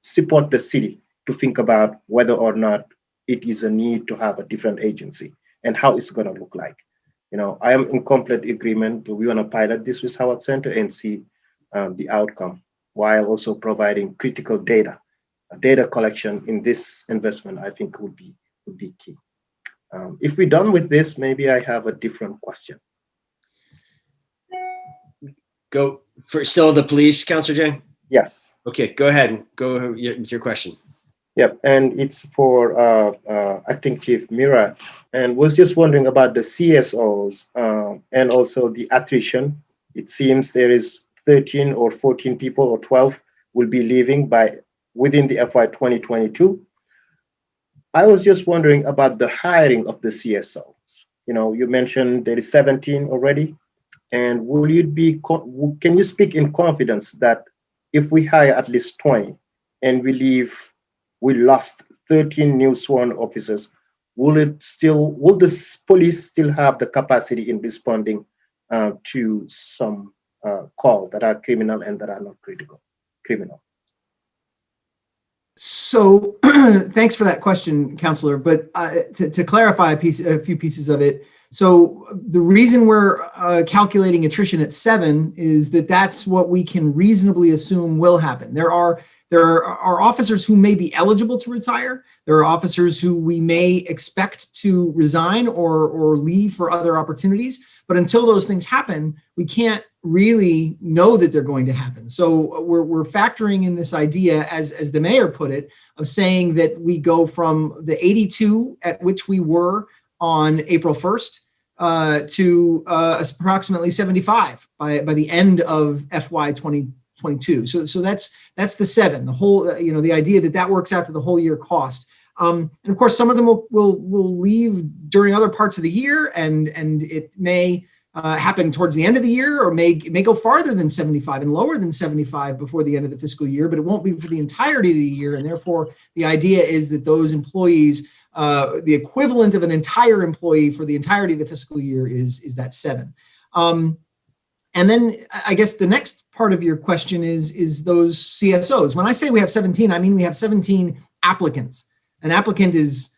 support the city to think about whether or not it is a need to have a different agency and how it's going to look like. I am in complete agreement. We want to pilot this with Howard Center and see the outcome, while also providing critical data collection in this investment. I think would be key. If we're done with this, maybe I have a different question. Go for still the police, Councilor Jang? Yes. Okay, go ahead. Go with your question. Yep, and it's for Acting Chief Mirat, and was just wondering about the CSOs and also the attrition. It seems there is 13 or 14 people or 12 will be leaving within the FY 2022. I was just wondering about the hiring of the CSOs. You mentioned there is 17 already, and can you speak in confidence that if we hire at least 20 and we lost 13 new sworn officers, will this police still have the capacity in responding to some calls that are criminal and that are not criminal? So thanks for that question, Counselor. But to clarify a few pieces of it. So the reason we're calculating attrition at 7 is that that's what we can reasonably assume will happen. There are officers who may be eligible to retire. There are officers who we may expect to resign or leave for other opportunities. But until those things happen, we can't really know that they're going to happen. So we're factoring in this idea, as the mayor put it, of saying that we go from the 82 at which we were on April 1st to approximately 75 by the end of FY 2022. So that's the 7. The whole, the idea that works out to the whole year cost. And of course, some of them will leave during other parts of the year, and it may happen towards the end of the year, or may go farther than 75 and lower than 75 before the end of the fiscal year, but it won't be for the entirety of the year. And therefore, the idea is that those employees, the equivalent of an entire employee for the entirety of the fiscal year is that 7. And then I guess the next part of your question is those CSOs. When I say we have 17, I mean we have 17 applicants. An applicant is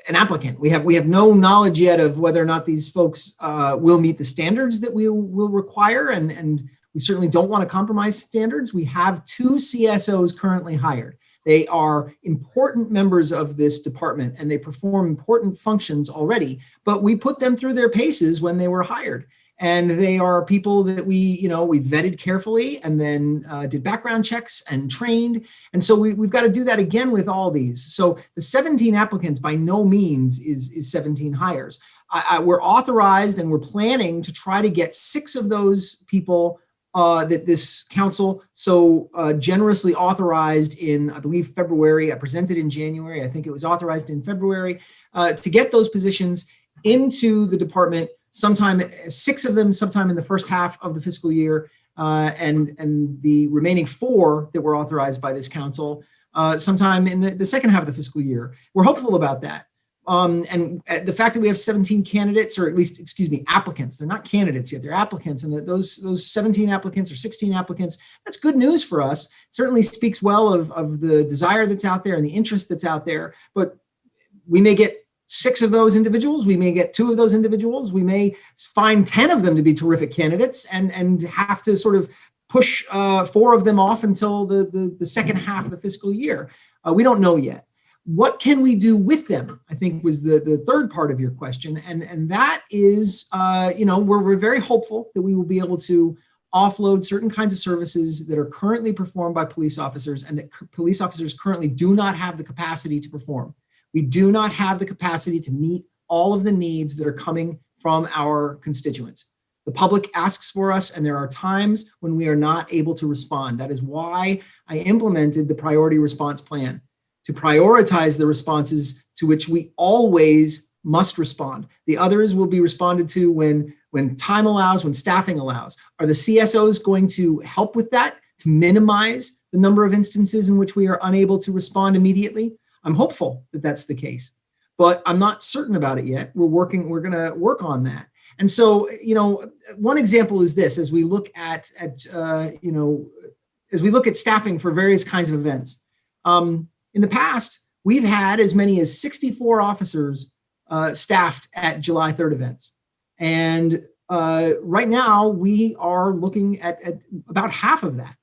an applicant. We have no knowledge yet of whether or not these folks will meet the standards that we will require, and we certainly don't want to compromise standards. We have 2 CSOs currently hired. They are important members of this department, and they perform important functions already, but we put them through their paces when they were hired. And they are people that we vetted carefully and then did background checks and trained. And so we've got to do that again with all these. So the 17 applicants by no means is 17 hires. We're authorized and we're planning to try to get 6 of those people that this council so generously authorized in, I believe, February. I presented in January. I think it was authorized in February to get those positions into the department. 6 of them sometime in the first half of the fiscal year, and the remaining 4 that were authorized by this council sometime in the second half of the fiscal year. We're hopeful about that. And the fact that we have 17 candidates, or at least, applicants, they're not candidates yet, they're applicants, and that those 17 applicants or 16 applicants, that's good news for us. It certainly speaks well of the desire that's out there and the interest that's out there, but we may get 6 of those individuals, we may get 2 of those individuals, we may find 10 of them to be terrific candidates and have to sort of push 4 of them off until the second half of the fiscal year. We don't know yet. What can we do with them, I think was the third part of your question. And that is, we're very hopeful that we will be able to offload certain kinds of services that are currently performed by police officers and that police officers currently do not have the capacity to perform. We do not have the capacity to meet all of the needs that are coming from our constituents. The public asks for us, and there are times when we are not able to respond. That is why I implemented the priority response plan, to prioritize the responses to which we always must respond. The others will be responded to when time allows, when staffing allows. Are the CSOs going to help with that, to minimize the number of instances in which we are unable to respond immediately? I'm hopeful that that's the case, but I'm not certain about it yet. We're going to work on that. And so, one example is this: as we look at staffing for various kinds of events, in the past, we've had as many as 64 officers staffed at July 3rd events. And right now we are looking at about half of that.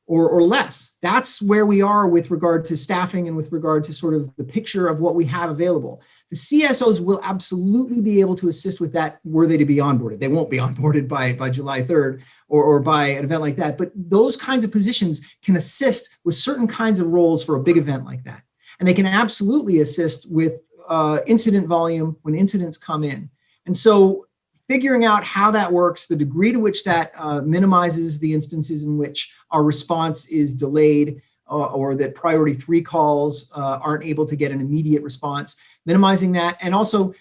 Or less. That's where we are with regard to staffing and with regard to sort of the picture of what we have available. The CSOs will absolutely be able to assist with that were they to be onboarded. They won't be onboarded by July 3rd or by an event like that, but those kinds of positions can assist with certain kinds of roles for a big event like that. And they can absolutely assist with incident volume when incidents come in. And so figuring out how that works, the degree to which that minimizes the instances in which our response is delayed or that priority 3 calls aren't able to get an immediate response, minimizing that, and also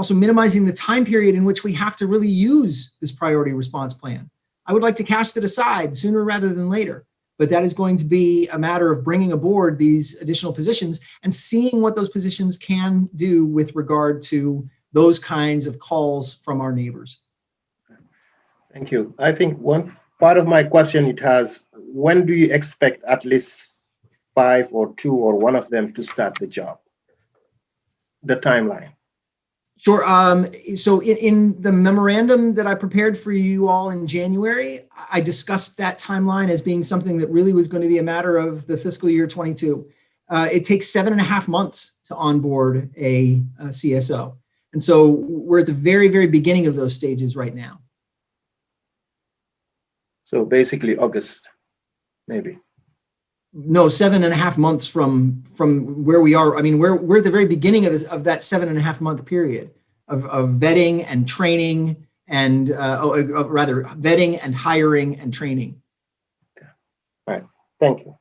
minimizing the time period in which we have to really use this priority response plan. I would like to cast it aside sooner rather than later. but that is going to be a matter of bringing aboard these additional positions and seeing what those positions can do with regard to those kinds of calls from our neighbors. Thank you. I think one part of my question it has, when do you expect at least 5 or 2 or one of them to start the job? The timeline. Sure. So in the memorandum that I prepared for you all in January, I discussed that timeline as being something that really was going to be a matter of the fiscal year 22. It takes 7.5 months to onboard a CSO. And so we're at the very, very beginning of those stages right now. So basically August, maybe. No, 7.5 months from where we are. I mean, we're at the very beginning of that 7.5 month period of vetting and training and rather vetting and hiring and training. Okay. All right. Thank you.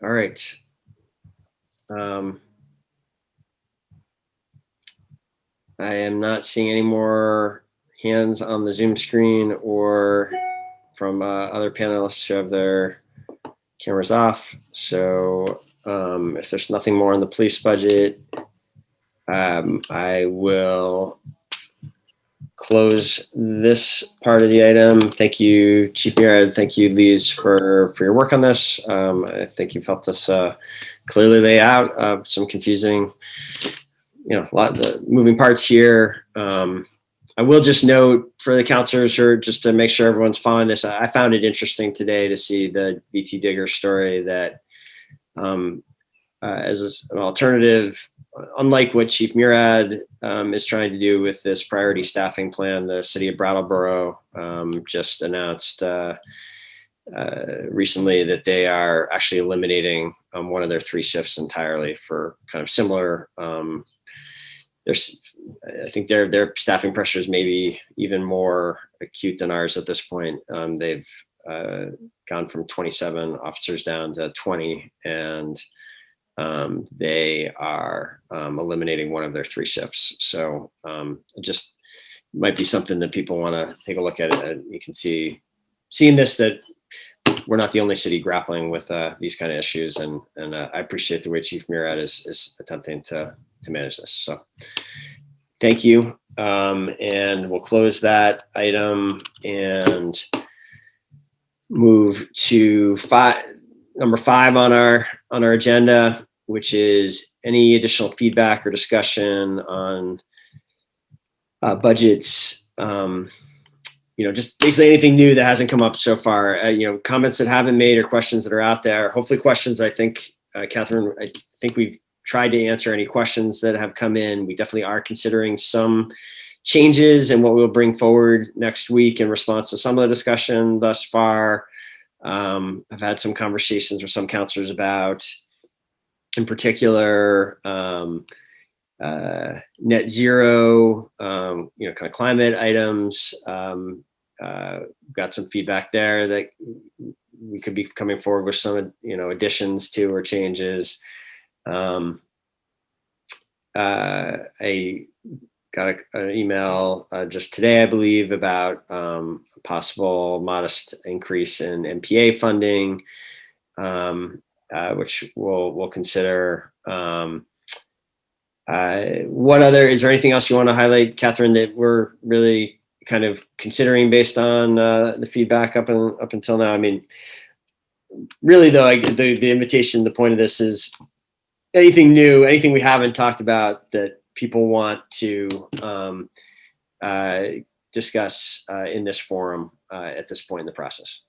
All right. I am not seeing any more hands on the Zoom screen or from other panelists who have their cameras off. So if there's nothing more on the police budget, I will close this part of the item. Thank you, Chief Murad. Thank you, Lise, for your work on this. I think you've helped us clearly lay out some confusing, a lot of the moving parts here. I will just note for the counselors, or just to make sure everyone's following this, I found it interesting today to see the BT Digger story that as an alternative, unlike what Chief Murad is trying to do with this priority staffing plan, the city of Brattleboro just announced recently that they are actually eliminating one of their 3 shifts entirely for kind of similar. I think their staffing pressures may be even more acute than ours at this point. They've gone from 27 officers down to 20, and they are eliminating one of their 3 shifts. So it just might be something that people want to take a look at. You can seeing this, that we're not the only city grappling with these kind of issues. And I appreciate the way Chief Murad is attempting to manage this. So thank you. And we'll close that item and move to number 5 on our agenda, which is any additional feedback or discussion on budgets. Just basically anything new that hasn't come up so far. Comments that haven't made or questions that are out there. Hopefully questions. I think Catherine, I think we've tried to answer any questions that have come in. We definitely are considering some changes in what we'll bring forward next week in response to some of the discussion thus far. I've had some conversations with some counselors about, in particular, net zero, kind of climate items. Got some feedback there that we could be coming forward with some, additions to or changes. I got an email just today, I believe, about a possible modest increase in MPA funding, which we'll consider. Is there anything else you want to highlight, Catherine, that we're really kind of considering based on the feedback up until now? I mean, really though, the invitation, the point of this is anything new, anything we haven't talked about that people want to discuss in this forum at this point in the process.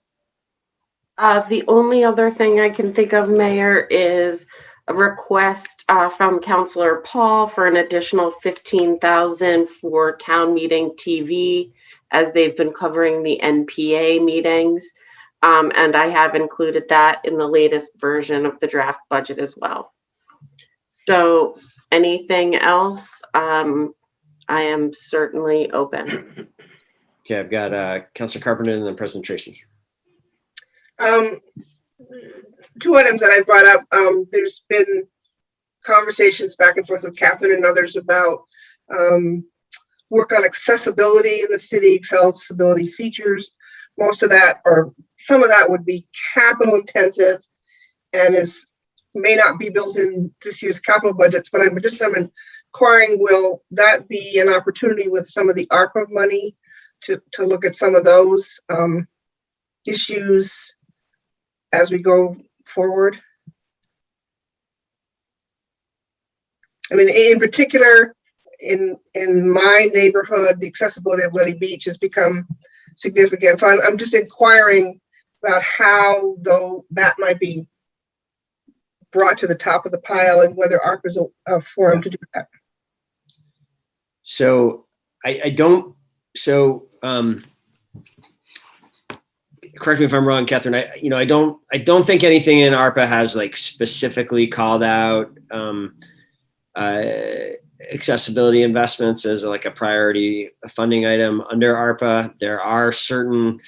The only other thing I can think of, Mayor, is a request from Councilor Paul for an additional $15,000 for town meeting TV, as they've been covering the NPA meetings. And I have included that in the latest version of the draft budget as well. So anything else, I am certainly open. Okay, I've got Councilor Carpenter and then President Tracy. two items that I brought up. There's been conversations back and forth with Catherine and others about work on accessibility in the city, accessibility features. Most of that, or some of that, would be capital intensive and may not be built in this year's capital budgets, but I'm inquiring, will that be an opportunity with some of the ARPA money to look at some of those issues as we go forward? I mean, in particular, in my neighborhood, the accessibility of Letty Beach has become significant. So I'm just inquiring about how, though, that might be brought to the top of the pile and whether ARPA is a forum to do that. So I don't, correct me if I'm wrong, Catherine, I don't think anything in ARPA has like specifically called out accessibility investments as like a priority funding item under ARPA. There are certain,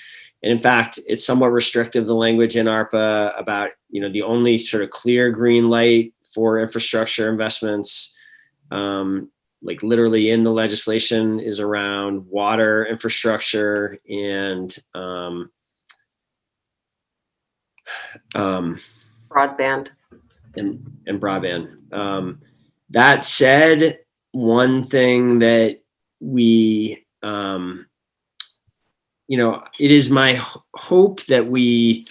and in fact, it's somewhat restrictive, the language in ARPA about, the only sort of clear green light for infrastructure investments, like literally in the legislation, is around water infrastructure and Broadband. And broadband. That said, one thing that we, it is my hope that we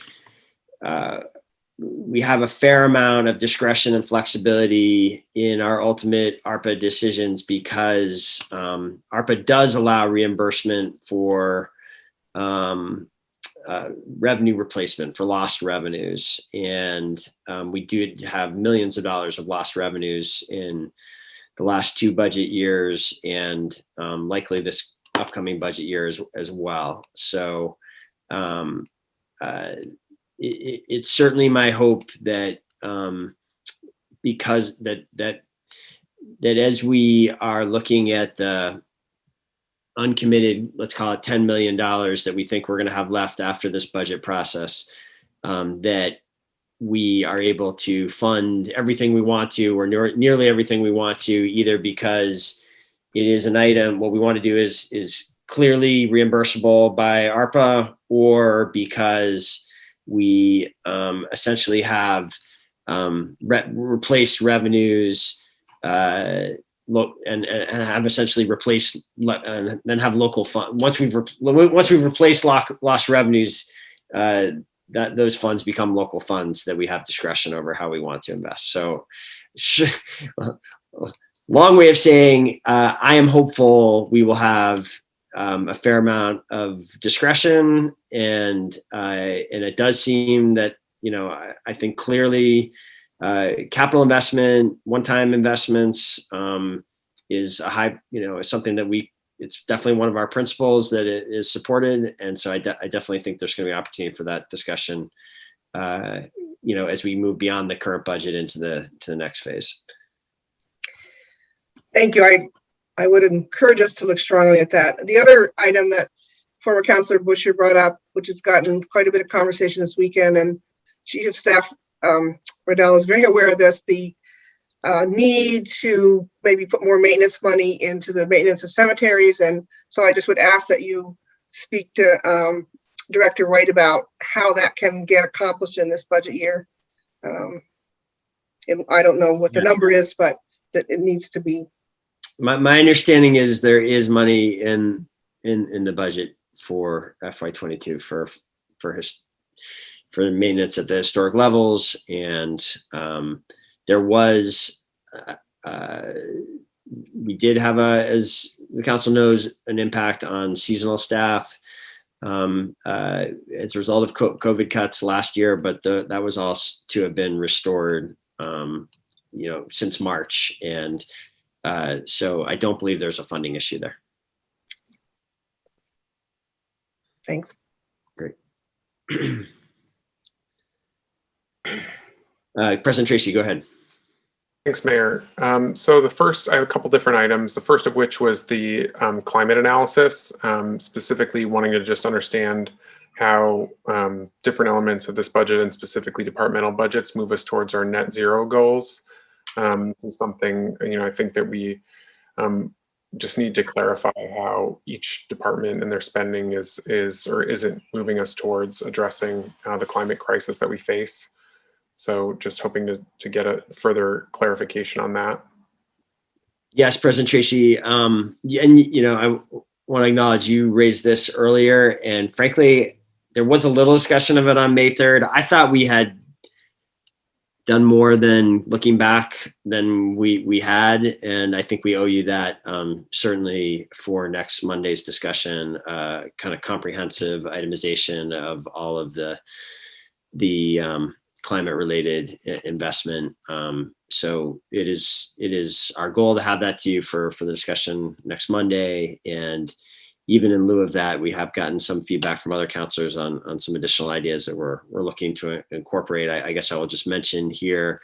have a fair amount of discretion and flexibility in our ultimate ARPA decisions, because ARPA does allow reimbursement for revenue replacement for lost revenues. And we do have millions of dollars of lost revenues in the last 2 budget years, and likely this upcoming budget year as well. So it's certainly my hope that because that as we are looking at the uncommitted, let's call it $10 million that we think we're going to have left after this budget process, that we are able to fund everything we want to, or nearly everything we want to, either because it is an item, what we want to do is clearly reimbursable by ARPA, or because we essentially have replaced revenues, and have essentially replaced, and then have local fund. Once we've replaced lost revenues, that those funds become local funds that we have discretion over how we want to invest. So, long way of saying, I am hopeful we will have a fair amount of discretion, and it does seem that, I think clearly capital investment, one-time investments is a high, is something that it's definitely one of our principles that it is supported. And so I definitely think there's going to be opportunity for that discussion, as we move beyond the current budget into the next phase. Thank you. I would encourage us to look strongly at that. The other item that former Councilor Busher brought up, which has gotten quite a bit of conversation this weekend, and Chief of Staff Riddell is very aware of this, the need to maybe put more maintenance money into the maintenance of cemeteries. And so I just would ask that you speak to Director White about how that can get accomplished in this budget year. And I don't know what the number is, but that it needs to be. My understanding is there is money in the budget for FY22 for maintenance at the historic levels, and there was we did have as the council knows, an impact on seasonal staff as a result of COVID cuts last year, but that was all to have been restored since March, and so I don't believe there's a funding issue there. Thanks. Great. President Tracy, go ahead. Thanks, Mayor. So I have a couple different items. The first of which was the climate analysis, specifically wanting to just understand how different elements of this budget, and specifically departmental budgets, move us towards our net zero goals. This is something, I think that we just need to clarify how each department and their spending is or isn't moving us towards addressing the climate crisis that we face. So just hoping to get a further clarification on that. Yes, President Tracy. And I want to acknowledge you raised this earlier, and frankly, there was a little discussion of it on May 3rd. I thought we had done more than looking back than we had, and I think we owe you that, certainly for next Monday's discussion, kind of comprehensive itemization of all of the climate related investment. So it is our goal to have that to you for the discussion next Monday. And even in lieu of that, we have gotten some feedback from other counselors on some additional ideas that we're looking to incorporate. I guess I will just mention here,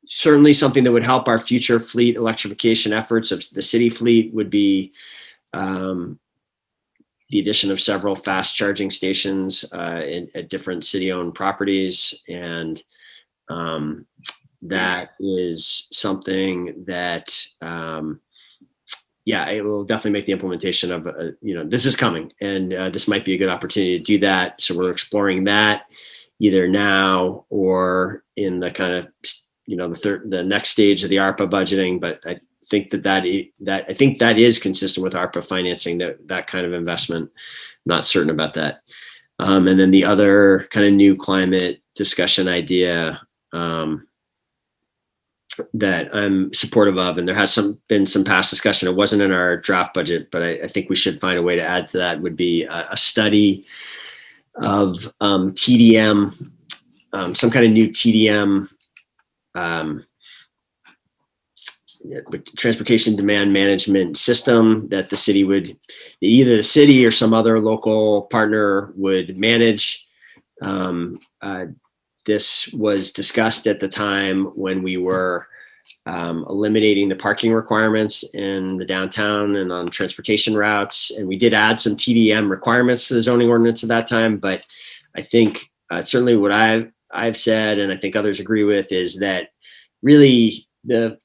certainly something that would help our future fleet electrification efforts of the city fleet would be the addition of several fast charging stations at different city-owned properties. And that is something that, it will definitely make the implementation of, this is coming, and this might be a good opportunity to do that. So we're exploring that either now or in the kind of, the next stage of the ARPA budgeting. But I think that is consistent with ARPA financing that kind of investment. Not certain about that. And then the other kind of new climate discussion idea that I'm supportive of, and there has been some past discussion. It wasn't in our draft budget, but I think we should find a way to add to that. Would be a study of TDM, some kind of new TDM. Transportation demand management system that the city either the city or some other local partner would manage. This was discussed at the time when we were eliminating the parking requirements in the downtown and on transportation routes. And we did add some TDM requirements to the zoning ordinance at that time. But I think certainly what I've said, and I think others agree with, is that really the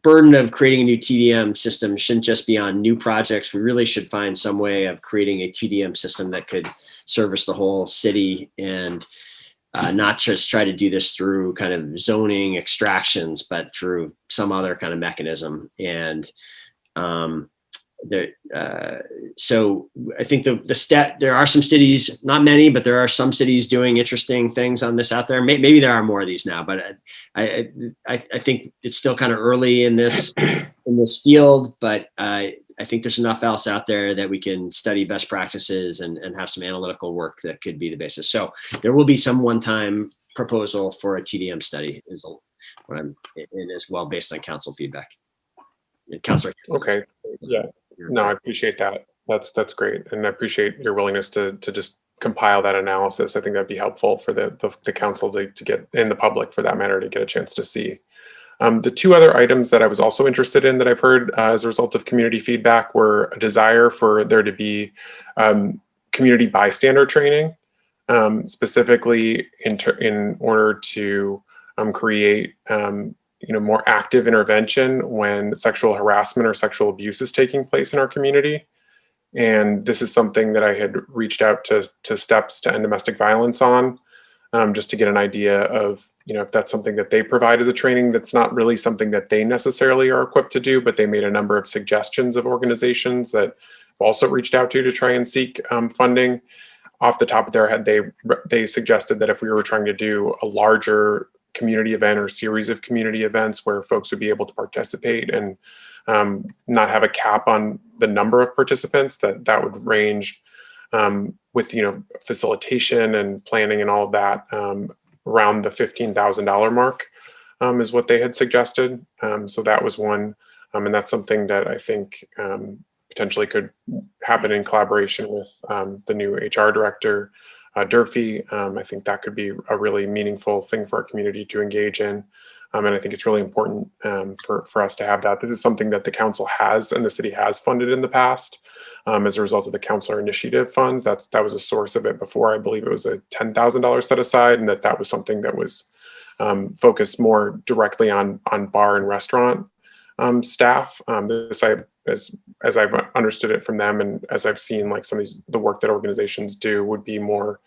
burden of creating a new TDM system shouldn't just be on new projects. We really should find some way of creating a TDM system that could service the whole city, and not just try to do this through kind of zoning extractions, but through some other kind of mechanism. And so I think there are some cities, not many, but there are some cities doing interesting things on this out there. Maybe there are more of these now, but I think it's still kind of early in this field. But I think there's enough else out there that we can study best practices and have some analytical work that could be the basis. So there will be some one-time proposal for a TDM study, is what I'm in as well, based on council feedback. Councilor. Okay. Yeah. No, I appreciate that. That's great. And I appreciate your willingness to just compile that analysis. I think that'd be helpful for the council to get, and the public for that matter, to get a chance to see. The two other items that I was also interested in that I've heard as a result of community feedback were a desire for there to be community bystander training, specifically in order to create more active intervention when sexual harassment or sexual abuse is taking place in our community. And this is something that I had reached out to Steps to End Domestic Violence on, just to get an idea of, if that's something that they provide as a training. That's not really something that they necessarily are equipped to do, but they made a number of suggestions of organizations that also reached out to try and seek funding. Off the top of their head, they suggested that if we were trying to do a larger community event or series of community events where folks would be able to participate and not have a cap on the number of participants, that would range with facilitation and planning and all of that around the $15,000 mark is what they had suggested. So that was one, and that's something that I think potentially could happen in collaboration with the new HR director, Durfee. I think that could be a really meaningful thing for our community to engage in. And I think it's really important for us to have that. This is something that the council has and the city has funded in the past as a result of the councilor initiative funds. That was a source of it before. I believe it was a $10,000 set aside, and that was something that was focused more directly on bar and restaurant staff. This as I've understood it from them, and as I've seen like some of the work that organizations do, would be more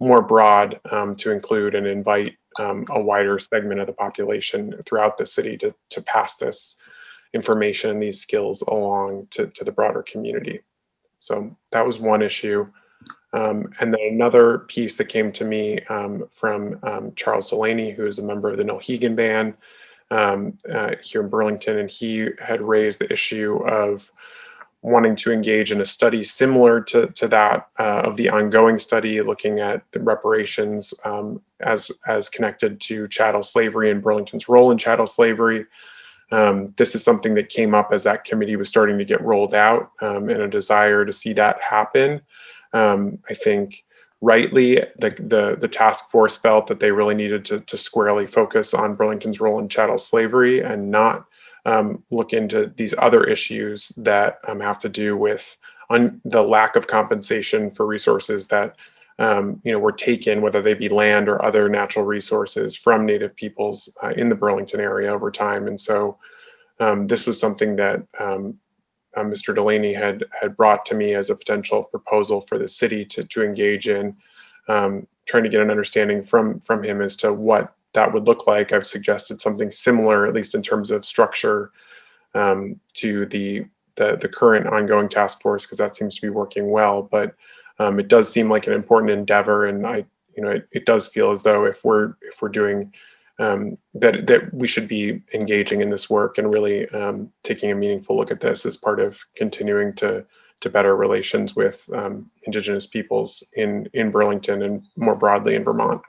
broad to include and invite a wider segment of the population throughout the city to pass this information and these skills along to the broader community. So that was one issue. And then another piece that came to me from Charles Delaney, who is a member of the Nilhegan Band here in Burlington, and he had raised the issue of wanting to engage in a study similar to that of the ongoing study, looking at the reparations as connected to chattel slavery and Burlington's role in chattel slavery. This is something that came up as that committee was starting to get rolled out, and a desire to see that happen. I think rightly, the task force felt that they really needed to squarely focus on Burlington's role in chattel slavery and not look into these other issues that have to do with the lack of compensation for resources that were taken, whether they be land or other natural resources, from Native peoples in the Burlington area over time. And so this was something that Mr. Delaney had brought to me as a potential proposal for the city to engage in, trying to get an understanding from him as to what that would look like. I've suggested something similar, at least in terms of structure, to the current ongoing task force, because that seems to be working well. But it does seem like an important endeavor, and it does feel as though if we're doing that we should be engaging in this work and really taking a meaningful look at this as part of continuing to better relations with Indigenous peoples in Burlington and more broadly in Vermont.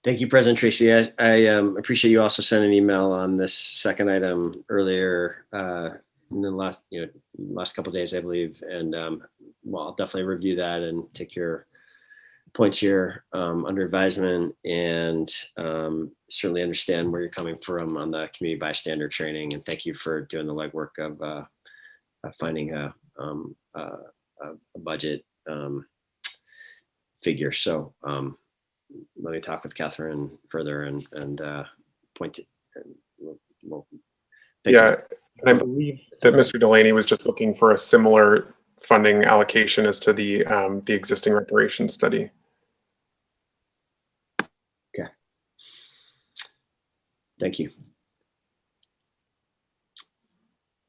Thank you, President Tracy. I appreciate you also sending an email on this second item earlier in the last couple of days, I believe. And I'll definitely review that and take your points here under advisement, and certainly understand where you're coming from on the community bystander training. And thank you for doing the legwork of finding a budget figure. So let me talk with Catherine further and point it. Yeah, and I believe that Mr. Delaney was just looking for a similar funding allocation as to the existing reparations study. Okay. Thank you.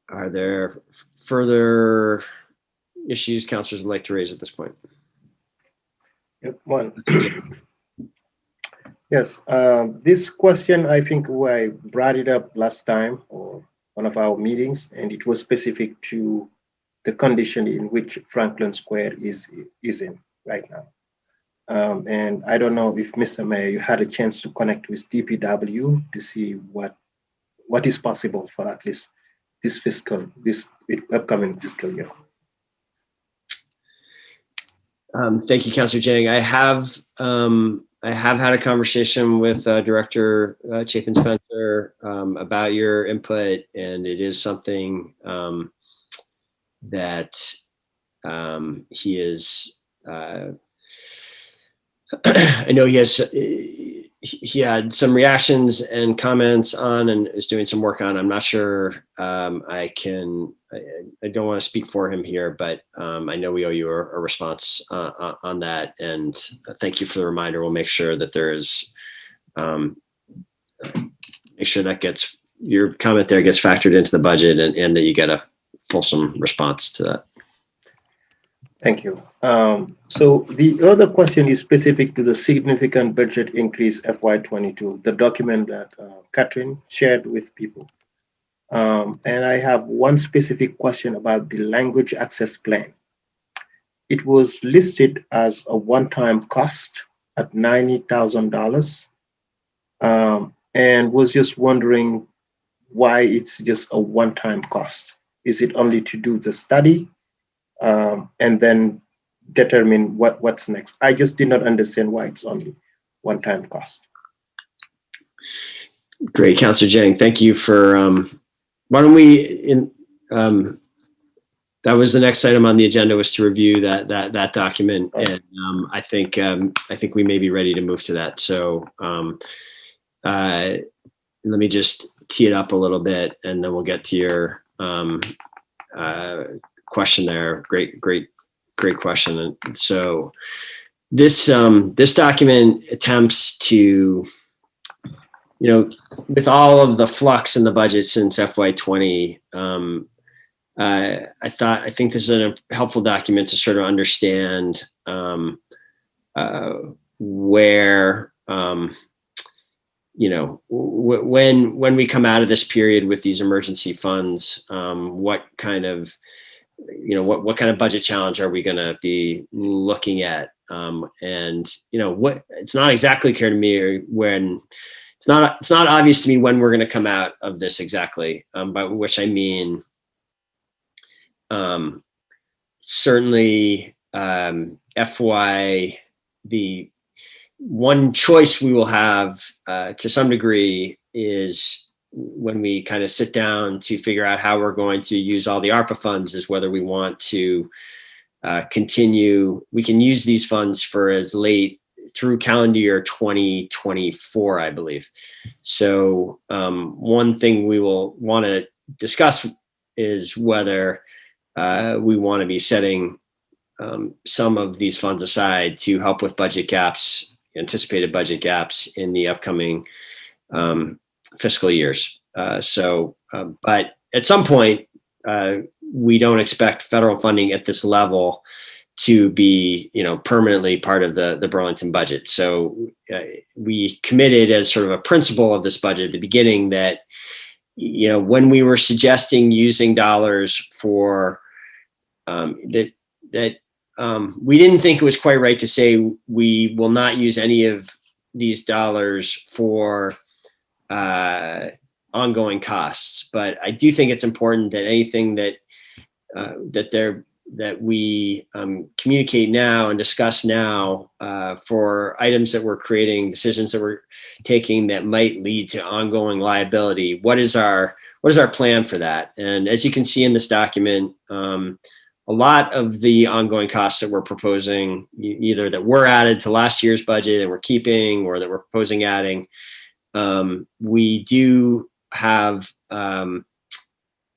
Are there further issues councilors would like to raise at this point? Yep, one. Yes, this question, I think I brought it up last time or one of our meetings, and it was specific to the condition in which Franklin Square is in right now. And I don't know if Mr. Mayor, you had a chance to connect with DPW to see what is possible for at least this upcoming fiscal year. Thank you, Councilor Jang. I have had a conversation with Director Chapin Spencer about your input, and it is something that he is. I know he had some reactions and comments on, and is doing some work on. I'm not sure I don't want to speak for him here, but I know we owe you a response on that. And thank you for the reminder. We'll make sure that there is, make sure that your comment there gets factored into the budget, and that you get a fulsome response to that. Thank you. So the other question is specific to the significant budget increase FY22, the document that Catherine shared with people. And I have one specific question about the language access plan. It was listed as a one-time cost at $90,000, and was just wondering why it's just a one-time cost. Is it only to do the study and then determine what's next? I just did not understand why it's only one-time cost. Great, Councilor Jang. Thank you for, why don't we, that was the next item on the agenda, was to review that document. And I think we may be ready to move to that. So let me just tee it up a little bit, and then we'll get to your question there. Great question. And so this document attempts to, with all of the flux in the budget since FY20, I think this is a helpful document to sort of understand where, when we come out of this period with these emergency funds, what kind of budget challenge are we going to be looking at? And it's not exactly clear to me when. It's not obvious to me when we're going to come out of this exactly, by which I mean, certainly FY, the one choice we will have to some degree is when we kind of sit down to figure out how we're going to use all the ARPA funds, is whether we want to continue. We can use these funds for as late through calendar year 2024, I believe. So one thing we will want to discuss is whether we want to be setting some of these funds aside to help with budget gaps, anticipated budget gaps in the upcoming fiscal years. But at some point, we don't expect federal funding at this level to be, permanently part of the Burlington budget. So we committed as sort of a principle of this budget at the beginning that, when we were suggesting using dollars for we didn't think it was quite right to say we will not use any of these dollars for ongoing costs. But I do think it's important that anything that we communicate now and discuss now for items that we're creating, decisions that we're taking that might lead to ongoing liability. What is our plan for that? And as you can see in this document, a lot of the ongoing costs that we're proposing, either that were added to last year's budget and we're keeping, or that we're proposing adding, we do have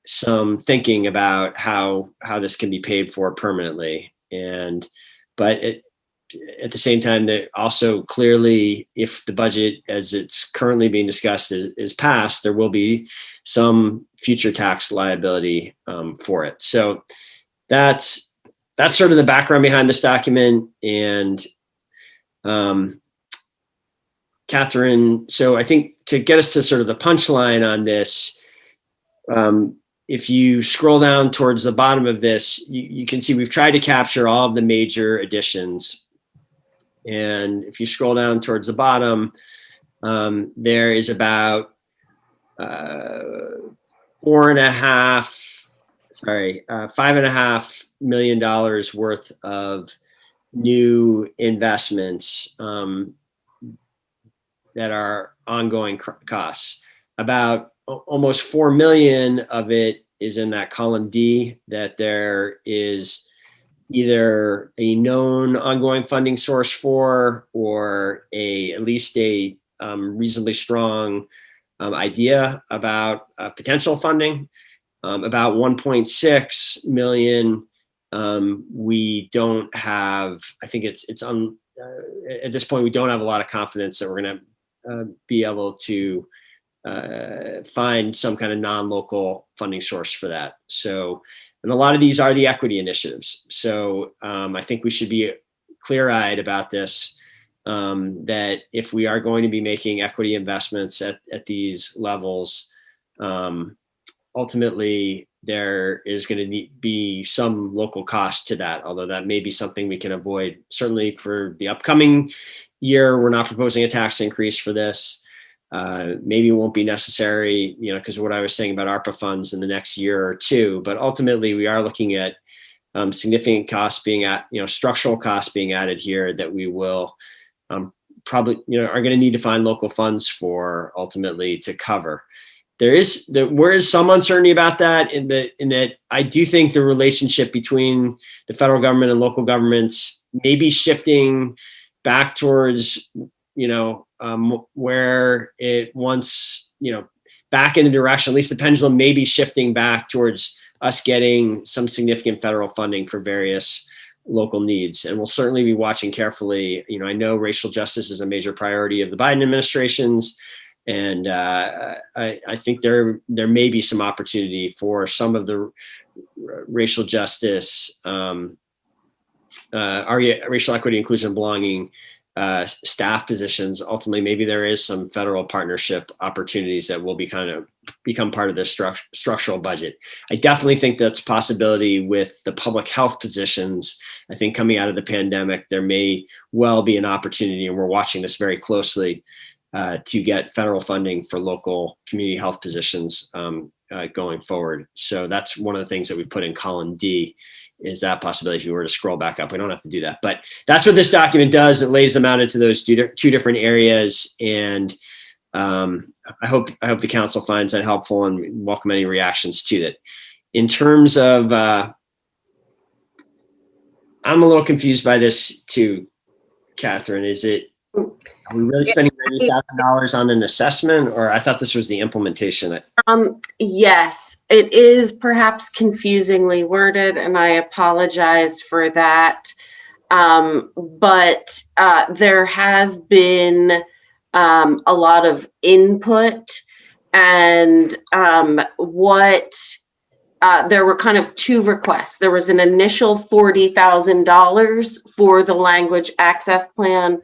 some thinking about how this can be paid for permanently. But at the same time, that also clearly, if the budget as it's currently being discussed is passed, there will be some future tax liability for it. So that's sort of the background behind this document. And Catherine, so I think to get us to sort of the punchline on this, if you scroll down towards the bottom of this, you can see we've tried to capture all of the major additions. And if you scroll down towards the bottom, there is about $5.5 million worth of new investments that are ongoing costs. About almost 4 million of it is in that column D, that there is either a known ongoing funding source for, or at least a reasonably strong idea about potential funding. About 1.6 million, we don't have. I think it's at this point we don't have a lot of confidence that we're going to be able to find some kind of non-local funding source for that. So, and a lot of these are the equity initiatives. So I think we should be clear-eyed about this, that if we are going to be making equity investments at these levels, ultimately there is going to be some local cost to that, although that may be something we can avoid. Certainly for the upcoming year, we're not proposing a tax increase for this. Maybe it won't be necessary, because of what I was saying about ARPA funds in the next year or two, but ultimately we are looking at significant costs being structural costs being added here that we will probably, are going to need to find local funds for ultimately to cover. There is some uncertainty about that in that I do think the relationship between the federal government and local governments may be shifting back towards, where it once, back in the direction, at least the pendulum may be shifting back towards us getting some significant federal funding for various local needs. And we'll certainly be watching carefully. I know racial justice is a major priority of the Biden administration's. And I think there may be some opportunity for some of the racial justice, racial equity, inclusion, and belonging staff positions. Ultimately, maybe there is some federal partnership opportunities that will become part of this structural budget. I definitely think that's a possibility with the public health positions. I think coming out of the pandemic, there may well be an opportunity, and we're watching this very closely, to get federal funding for local community health positions going forward. So that's one of the things that we put in column D, is that possibility. If you were to scroll back up, we don't have to do that, but that's what this document does. It lays them out into those two different areas. And I hope the council finds that helpful, and welcome any reactions to that. In terms of, I'm a little confused by this too, Catherine. Are we really spending $90,000 on an assessment, or I thought this was the implementation? Yes, it is perhaps confusingly worded, and I apologize for that. But there has been a lot of input, and there were kind of two requests. There was an initial $40,000 for the language access plan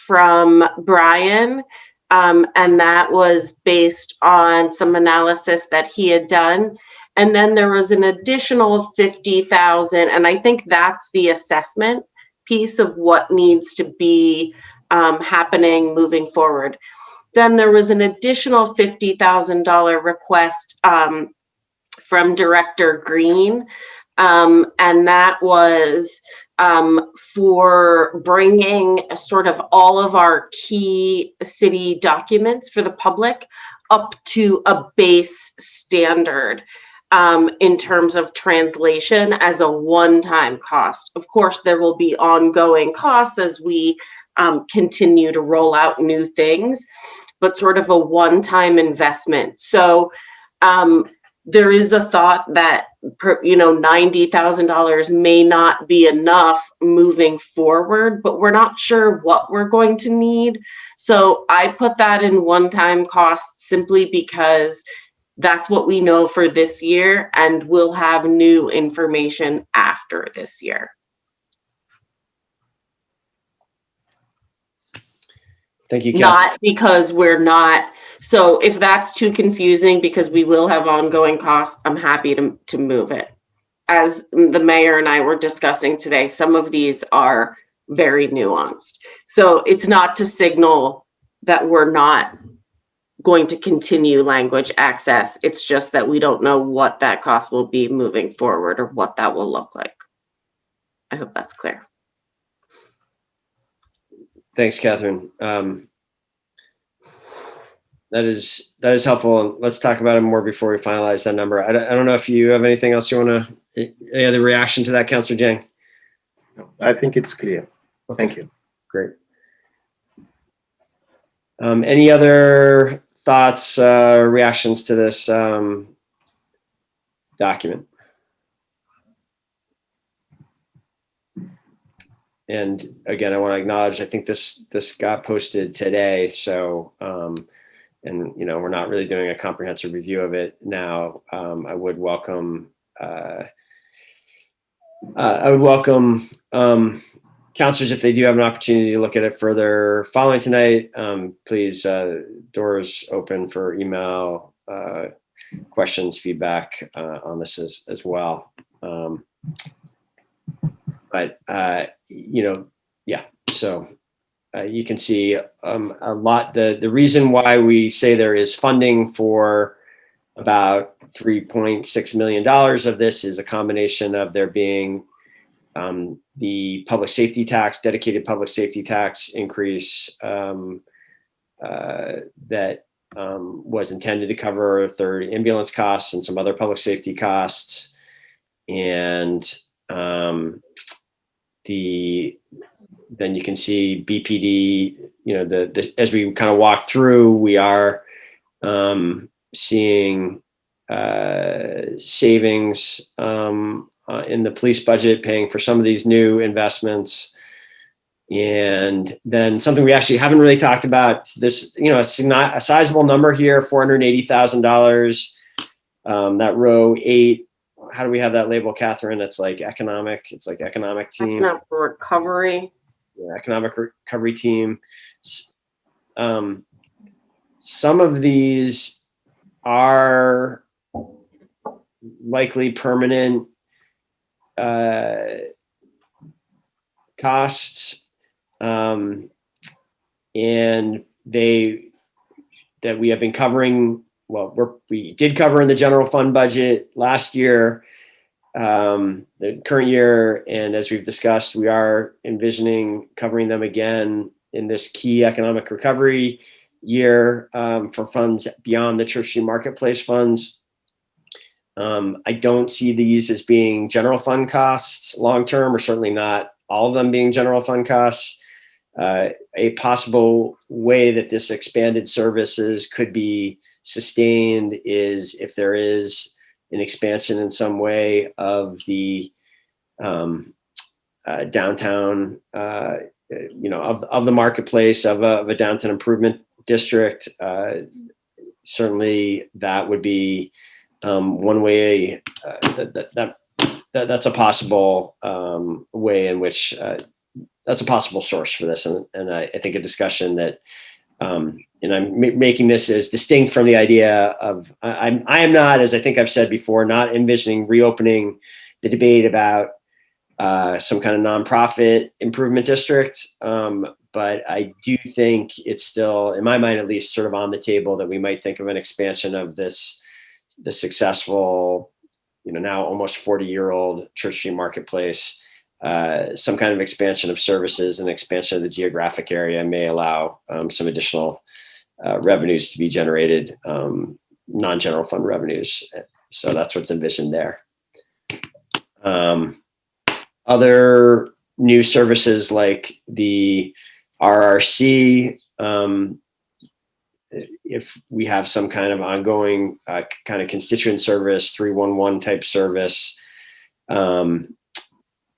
from Brian, and that was based on some analysis that he had done. And then there was an additional $50,000, and I think that's the assessment piece of what needs to be happening moving forward. Then there was an additional $50,000 request from Director Green, and that was for bringing sort of all of our key city documents for the public up to a base standard in terms of translation as a one-time cost. Of course, there will be ongoing costs as we continue to roll out new things, but sort of a one-time investment. So there is a thought that $90,000 may not be enough moving forward, but we're not sure what we're going to need. So I put that in one-time costs simply because that's what we know for this year, and we'll have new information after this year. Thank you, Kat. Not because we're not. So if that's too confusing, because we will have ongoing costs, I'm happy to move it. As the mayor and I were discussing today, some of these are very nuanced. So it's not to signal that we're not going to continue language access. It's just that we don't know what that cost will be moving forward or what that will look like. I hope that's clear. Thanks, Catherine. That is helpful. Let's talk about it more before we finalize that number. I don't know if you have anything else you want to, any other reaction to that, Councillor Jang? I think it's clear. Thank you. Great. Any other thoughts, reactions to this document? And again, I want to acknowledge, I think this got posted today. So, and we're not really doing a comprehensive review of it now. I would welcome counselors, if they do have an opportunity to look at it further following tonight, please, doors open for email, questions, feedback on this as well. But, yeah, so you can see a lot, the reason why we say there is funding for about $3.6 million of this is a combination of there being the public safety tax, dedicated public safety tax increase that was intended to cover third ambulance costs and some other public safety costs. And then you can see BPD, as we kind of walk through, we are seeing savings in the police budget, paying for some of these new investments. And then something we actually haven't really talked about, this, it's not a sizable number here, $480,000. That row 8, how do we have that label, Catherine? It's like economic team. Economic recovery. Yeah, economic recovery team. Some of these are likely permanent costs, and that we have been covering. Well, we did cover in the general fund budget last year, the current year, and as we've discussed, we are envisioning covering them again in this key economic recovery year for funds beyond the Church Street Marketplace funds. I don't see these as being general fund costs long-term, or certainly not all of them being general fund costs. A possible way that this expanded services could be sustained is if there is an expansion in some way of the downtown, of the marketplace, of a downtown improvement district. Certainly that would be one way that's a possible way in which that's a possible source for this. And I think a discussion that, and I'm making this as distinct from the idea of, I am not, as I think I've said before, not envisioning reopening the debate about some kind of nonprofit improvement district. But I do think it's still, in my mind at least, sort of on the table that we might think of an expansion of the successful, now almost 40-year-old Church Street Marketplace. Some kind of expansion of services and expansion of the geographic area may allow some additional revenues to be generated, non-general fund revenues. So that's what's envisioned there. Other new services like the RRC, if we have some kind of ongoing kind of constituent service, 311 type service,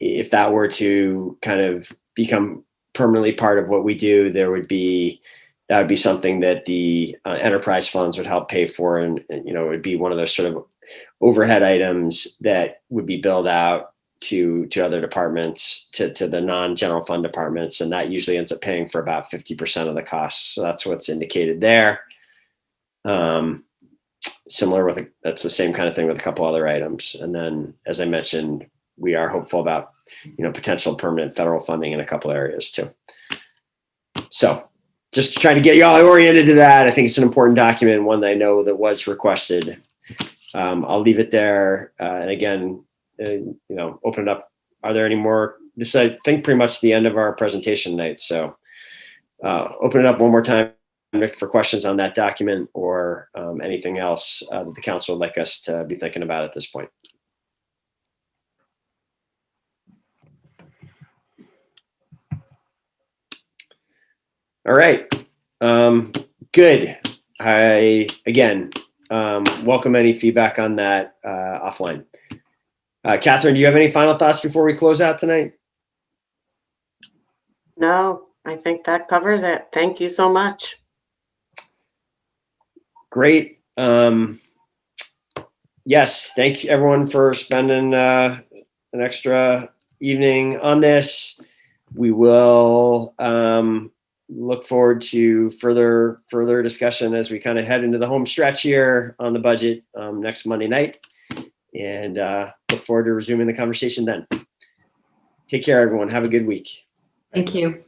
if that were to kind of become permanently part of what we do, that would be something that the enterprise funds would help pay for. And it would be one of those sort of overhead items that would be billed out to other departments, to the non-general fund departments. And that usually ends up paying for about 50% of the costs. So that's what's indicated there. Similar with, that's the same kind of thing with a couple other items. And then, as I mentioned, we are hopeful about, potential permanent federal funding in a couple areas too. So just trying to get you all oriented to that. I think it's an important document, one that I know that was requested. I'll leave it there. And again, open it up. Are there any more? This, I think, pretty much the end of our presentation night. So open it up one more time for questions on that document or anything else that the council would like us to be thinking about at this point. All right. Good. I, again, welcome any feedback on that offline. Catherine, do you have any final thoughts before we close out tonight? No, I think that covers it. Thank you so much. Great. Yes, thank you everyone for spending an extra evening on this. We will look forward to further discussion as we kind of head into the home stretch here on the budget next Monday night, and look forward to resuming the conversation then. Take care, everyone. Have a good week. Thank you.